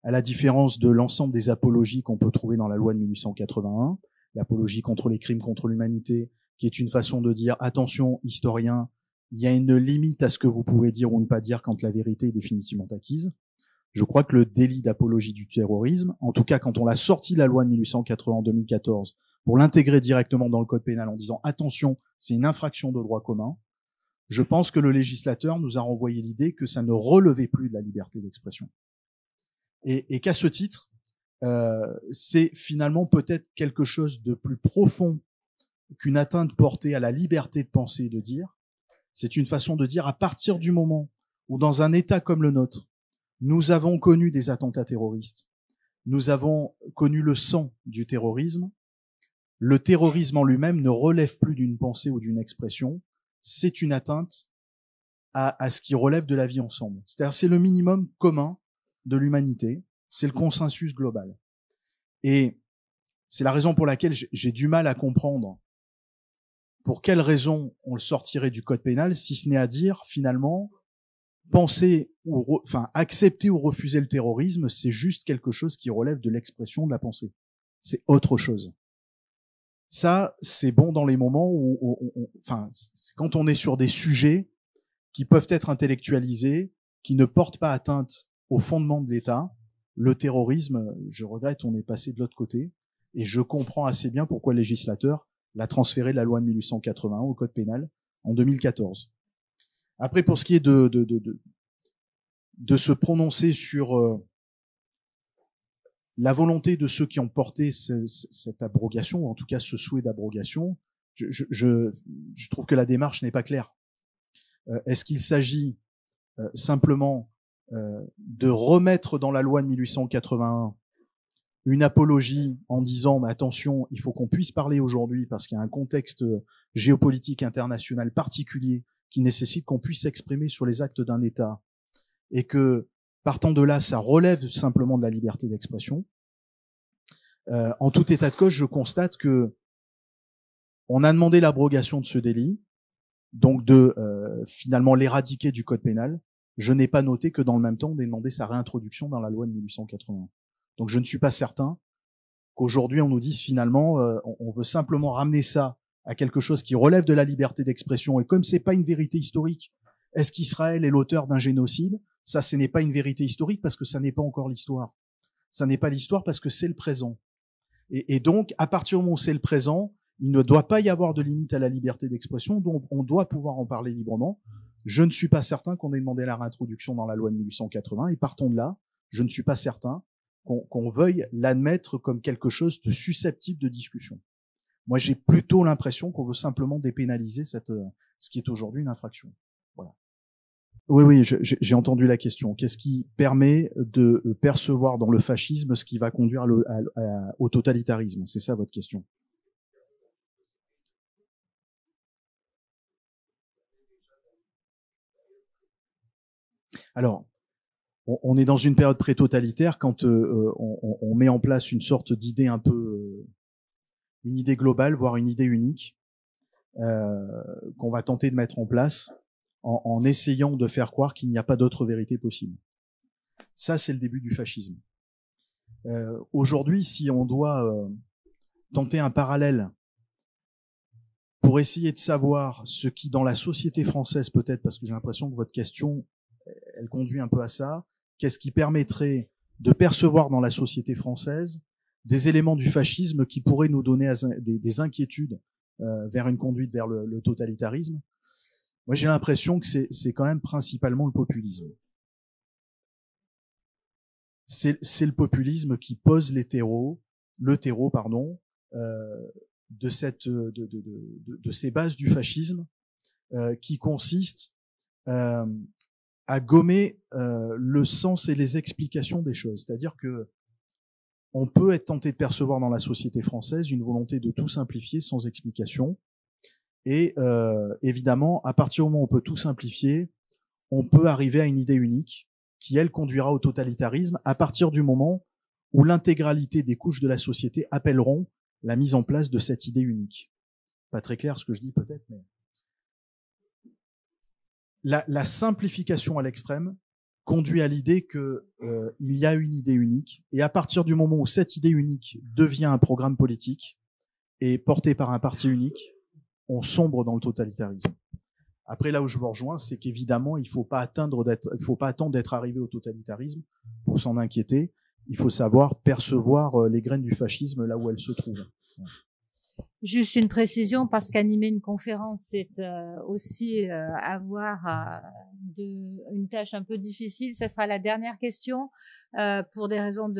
À la différence de l'ensemble des apologies qu'on peut trouver dans la loi de 1881, l'apologie contre les crimes contre l'humanité, qui est une façon de dire, attention, historien, il y a une limite à ce que vous pouvez dire ou ne pas dire quand la vérité est définitivement acquise. Je crois que le délit d'apologie du terrorisme, en tout cas quand on l'a sorti de la loi de 1880 en 2014, pour l'intégrer directement dans le code pénal en disant attention, c'est une infraction de droit commun, je pense que le législateur nous a renvoyé l'idée que ça ne relevait plus de la liberté d'expression. Et qu'à ce titre, c'est finalement peut-être quelque chose de plus profond qu'une atteinte portée à la liberté de penser et de dire. C'est une façon de dire à partir du moment où dans un État comme le nôtre, nous avons connu des attentats terroristes, nous avons connu le sang du terrorisme, le terrorisme en lui-même ne relève plus d'une pensée ou d'une expression, c'est une atteinte à ce qui relève de la vie ensemble. C'est-à-dire c'est le minimum commun de l'humanité, c'est le consensus global. Et c'est la raison pour laquelle j'ai du mal à comprendre pour quelle raison on le sortirait du code pénal, si ce n'est à dire, finalement, penser accepter ou refuser le terrorisme, c'est juste quelque chose qui relève de l'expression de la pensée. C'est autre chose. Ça, c'est bon dans les moments où c'est quand on est sur des sujets qui peuvent être intellectualisés, qui ne portent pas atteinte au fondement de l'État. Le terrorisme, je regrette, on est passé de l'autre côté, et je comprends assez bien pourquoi le législateur l'a transféré de la loi de 1881 au Code pénal en 2014. Après, pour ce qui est de se prononcer sur la volonté de ceux qui ont porté cette abrogation, ou en tout cas ce souhait d'abrogation, je trouve que la démarche n'est pas claire. Est-ce qu'il s'agit simplement de remettre dans la loi de 1881 une apologie en disant mais attention, il faut qu'on puisse parler aujourd'hui parce qu'il y a un contexte géopolitique international particulier qui nécessite qu'on puisse s'exprimer sur les actes d'un État, et que partant de là, ça relève simplement de la liberté d'expression. En tout état de cause, je constate que on a demandé l'abrogation de ce délit, donc de finalement l'éradiquer du Code pénal. Je n'ai pas noté que dans le même temps, on ait demandé sa réintroduction dans la loi de 1881. Donc je ne suis pas certain qu'aujourd'hui on nous dise finalement on veut simplement ramener ça à quelque chose qui relève de la liberté d'expression, et comme c'est pas une vérité historique, est-ce qu'Israël est l'auteur d'un génocide? Ça, ce n'est pas une vérité historique parce que ça n'est pas encore l'histoire. Ça n'est pas l'histoire parce que c'est le présent. Et donc, à partir du moment où c'est le présent, il ne doit pas y avoir de limite à la liberté d'expression, donc on doit pouvoir en parler librement. Je ne suis pas certain qu'on ait demandé la réintroduction dans la loi de 1880, et partons de là, je ne suis pas certain qu'on veuille l'admettre comme quelque chose de susceptible de discussion. Moi, j'ai plutôt l'impression qu'on veut simplement dépénaliser ce qui est aujourd'hui une infraction. Voilà. Oui, j'ai entendu la question. Qu'est-ce qui permet de percevoir dans le fascisme ce qui va conduire au totalitarisme? C'est ça votre question. Alors, on est dans une période pré-totalitaire quand on met en place une sorte d'idée un peu, une idée globale, voire une idée unique, qu'on va tenter de mettre en place en essayant de faire croire qu'il n'y a pas d'autre vérité possible. Ça, c'est le début du fascisme. Aujourd'hui, si on doit tenter un parallèle pour essayer de savoir ce qui, dans la société française, peut-être, parce que j'ai l'impression que votre question, elle conduit un peu à ça, qu'est-ce qui permettrait de percevoir dans la société française des éléments du fascisme qui pourraient nous donner des inquiétudes vers une conduite vers le totalitarisme? Moi, j'ai l'impression que c'est quand même principalement le populisme. C'est le populisme qui pose le terreau, de ces bases du fascisme, qui consiste à gommer le sens et les explications des choses. C'est-à-dire que on peut être tenté de percevoir dans la société française une volonté de tout simplifier sans explication. Et évidemment, à partir du moment où on peut tout simplifier, on peut arriver à une idée unique qui, elle, conduira au totalitarisme à partir du moment où l'intégralité des couches de la société appelleront la mise en place de cette idée unique. Pas très clair ce que je dis peut-être, mais la simplification à l'extrême conduit à l'idée que il y a une idée unique, et à partir du moment où cette idée unique devient un programme politique et porté par un parti unique, on sombre dans le totalitarisme. Après, là où je vous rejoins, c'est qu'évidemment, il faut pas attendre d'être arrivé au totalitarisme pour s'en inquiéter. Il faut savoir percevoir les graines du fascisme là où elles se trouvent. Juste une précision, parce qu'animer une conférence, c'est aussi avoir une tâche un peu difficile. Ça sera la dernière question, pour des raisons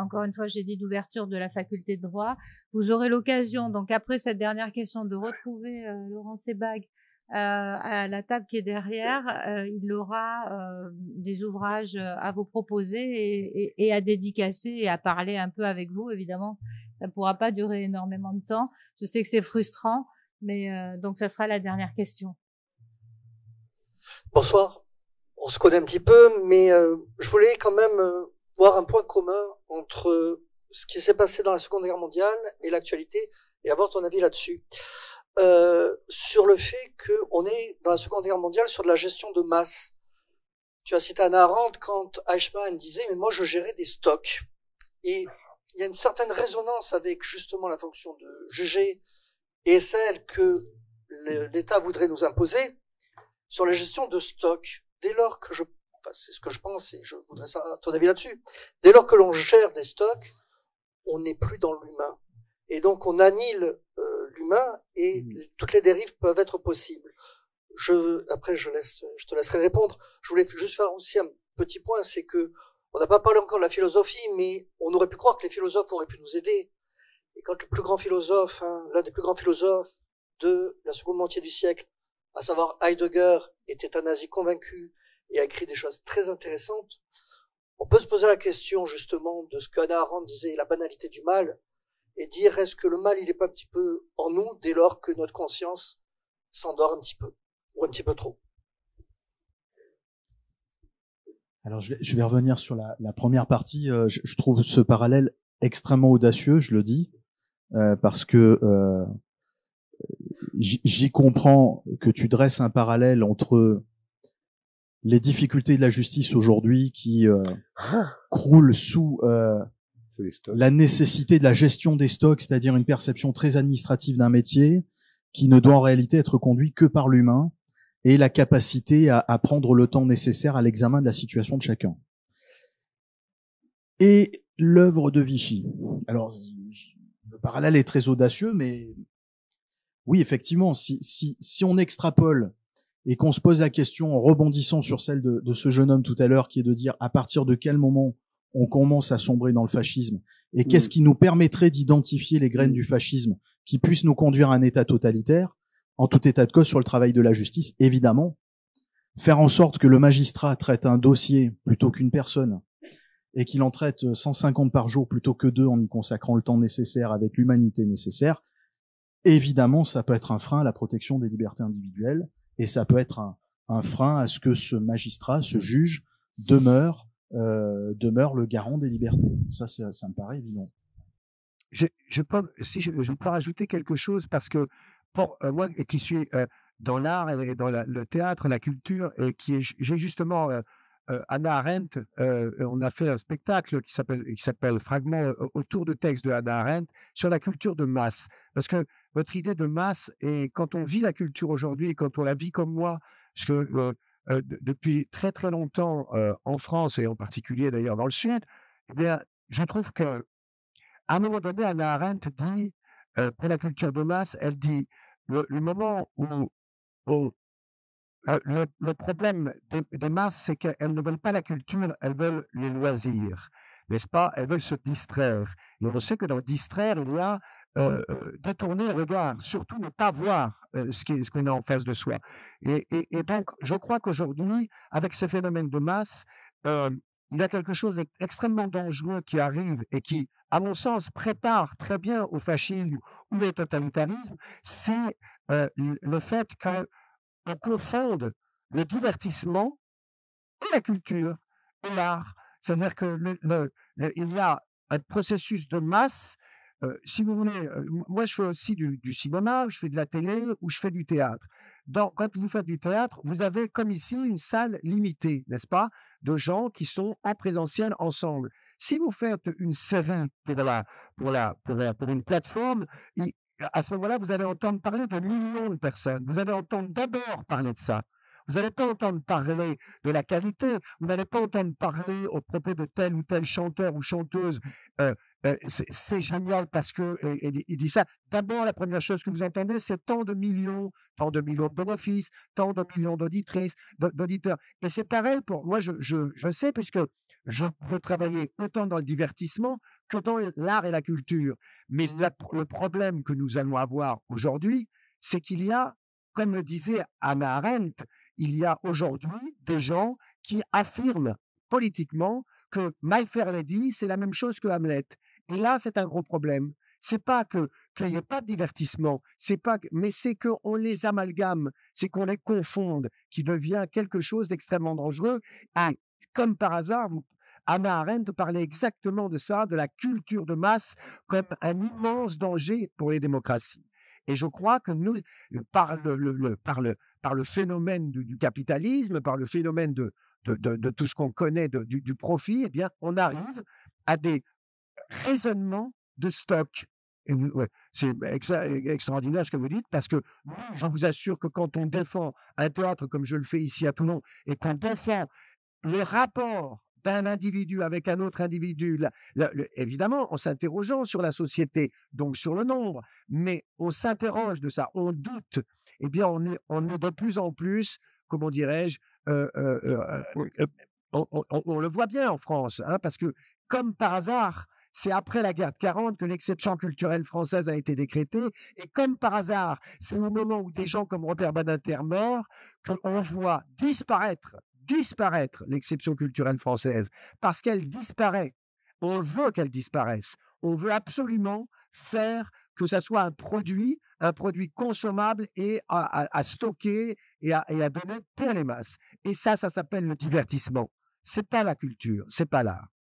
encore une fois, j'ai dit d'ouverture de la faculté de droit. Vous aurez l'occasion, donc après cette dernière question, de retrouver Laurent Sebag à la table qui est derrière. Il aura des ouvrages à vous proposer et à dédicacer et à parler un peu avec vous, évidemment. Ça ne pourra pas durer énormément de temps. Je sais que c'est frustrant, mais donc ça sera la dernière question. Bonsoir. On se connaît un petit peu, mais je voulais quand même voir un point commun entre ce qui s'est passé dans la Seconde Guerre mondiale et l'actualité, et avoir ton avis là-dessus. Sur le fait qu'on est dans la Seconde Guerre mondiale sur de la gestion de masse. tu as cité Hannah Arendt quand Eichmann disait, mais moi je gérais des stocks. Et il y a une certaine résonance avec justement la fonction de juger et celle que l'État voudrait nous imposer sur la gestion de stocks. Dès lors que c'est ce que je pense et je voudrais savoir ton avis là-dessus, dès lors que l'on gère des stocks, on n'est plus dans l'humain. Et donc on annihile l'humain et toutes les dérives peuvent être possibles. Après je te laisserai répondre. Je voulais juste faire aussi un petit point, c'est que on n'a pas parlé encore de la philosophie, mais on aurait pu croire que les philosophes auraient pu nous aider. Et quand le plus grand philosophe, l'un des plus grands philosophes de la seconde moitié du siècle, à savoir Heidegger, était un nazi convaincu et a écrit des choses très intéressantes, on peut se poser la question justement de ce qu'Hannah Arendt disait, la banalité du mal, et dire est-ce que le mal il est pas un petit peu en nous dès lors que notre conscience s'endort un petit peu, ou un petit peu trop. Alors je vais revenir sur la première partie. Je trouve ce parallèle extrêmement audacieux, je le dis, parce que j'y comprends que tu dresses un parallèle entre les difficultés de la justice aujourd'hui qui croulent sous la nécessité de la gestion des stocks, c'est-à-dire une perception très administrative d'un métier qui ne doit en réalité être conduit que par l'humain, et la capacité à prendre le temps nécessaire à l'examen de la situation de chacun. Et l'œuvre de Vichy. Alors, le parallèle est très audacieux, mais oui, effectivement, si on extrapole et qu'on se pose la question en rebondissant sur celle de ce jeune homme tout à l'heure, qui est de dire à partir de quel moment on commence à sombrer dans le fascisme, et qu'est-ce qui nous permettrait d'identifier les graines du fascisme qui puissent nous conduire à un état totalitaire, en tout état de cause sur le travail de la justice, évidemment, faire en sorte que le magistrat traite un dossier plutôt qu'une personne et qu'il en traite 150 par jour plutôt que 2 en y consacrant le temps nécessaire avec l'humanité nécessaire, évidemment, ça peut être un frein à la protection des libertés individuelles et ça peut être un frein à ce que ce magistrat, ce juge, demeure le garant des libertés. Ça me paraît évident. Je peux rajouter quelque chose parce que pour moi qui suis dans l'art et dans le théâtre, la culture, et j'ai justement Hannah Arendt, on a fait un spectacle qui s'appelle Fragments autour de textes de Hannah Arendt sur la culture de masse. Parce que votre idée de masse, et quand on vit la culture aujourd'hui, et quand on la vit comme moi, parce que depuis très très longtemps en France, et en particulier d'ailleurs dans le Sud, eh bien, je trouve que à un moment donné, Hannah Arendt dit, pour la culture de masse, elle dit le moment où le problème des masses, c'est qu'elles ne veulent pas la culture, elles veulent les loisirs, n'est-ce pas? Elles veulent se distraire. Et on sait que dans distraire, il y a détourner le regard, surtout ne pas voir ce qu'on a en face de soi. Et donc, je crois qu'aujourd'hui, avec ces phénomènes de masse, il y a quelque chose d'extrêmement dangereux qui arrive et qui, à mon sens, prépare très bien au fascisme ou au totalitarisme, c'est le fait qu'on confonde le divertissement et la culture et l'art. C'est-à-dire que il y a un processus de masse. Si vous voulez, moi je fais aussi du cinéma, je fais de la télé ou je fais du théâtre. Quand vous faites du théâtre, vous avez comme ici une salle limitée, n'est-ce pas, de gens qui sont en présentiel ensemble. Si vous faites une série pour une plateforme, à ce moment-là, vous allez entendre parler de millions de personnes. Vous allez entendre d'abord parler de ça. Vous n'allez pas entendre parler de la qualité. Vous n'allez pas entendre parler au propos de tel ou tel chanteur ou chanteuse. C'est génial parce que il dit ça. D'abord, la première chose que vous entendez, c'est tant de millions de bénéfices, tant de millions d'auditrices, d'auditeurs. Et c'est pareil pour moi. Je sais puisque je peux travailler autant dans le divertissement que dans l'art et la culture. Mais le problème que nous allons avoir aujourd'hui, c'est qu'il y a, comme le disait Hannah Arendt, il y a aujourd'hui des gens qui affirment politiquement que My Fair Lady, c'est la même chose que Hamlet. Et là, c'est un gros problème. C'est pas qu'il n'y ait pas de divertissement, mais c'est qu'on les amalgame, c'est qu'on les confonde, qui devient quelque chose d'extrêmement dangereux. Et comme par hasard, Hannah Arendt parlait exactement de ça, de la culture de masse comme un immense danger pour les démocraties. Et je crois que nous, par le phénomène du capitalisme, par le phénomène de de tout ce qu'on connaît du profit, eh bien, on arrive à des raisonnements de stock. Et ouais, c'est extraordinaire ce que vous dites, parce que je vous assure que quand on défend un théâtre comme je le fais ici à Toulon, et qu'on défend le rapport d'un individu avec un autre individu, évidemment, en s'interrogeant sur la société, donc sur le nombre, mais on s'interroge de ça, on doute, eh bien, on est de plus en plus, comment dirais-je, on le voit bien en France, hein, parce que, comme par hasard, c'est après la guerre de 40 que l'exception culturelle française a été décrétée. Et comme par hasard, c'est au moment où des gens comme Robert Badinter meurent qu'on voit disparaître l'exception culturelle française. Parce qu'elle disparaît. On veut qu'elle disparaisse. On veut absolument faire que ça soit un produit consommable et à stocker et à donner pour les masses. Et ça s'appelle le divertissement. C'est pas la culture, c'est pas l'art.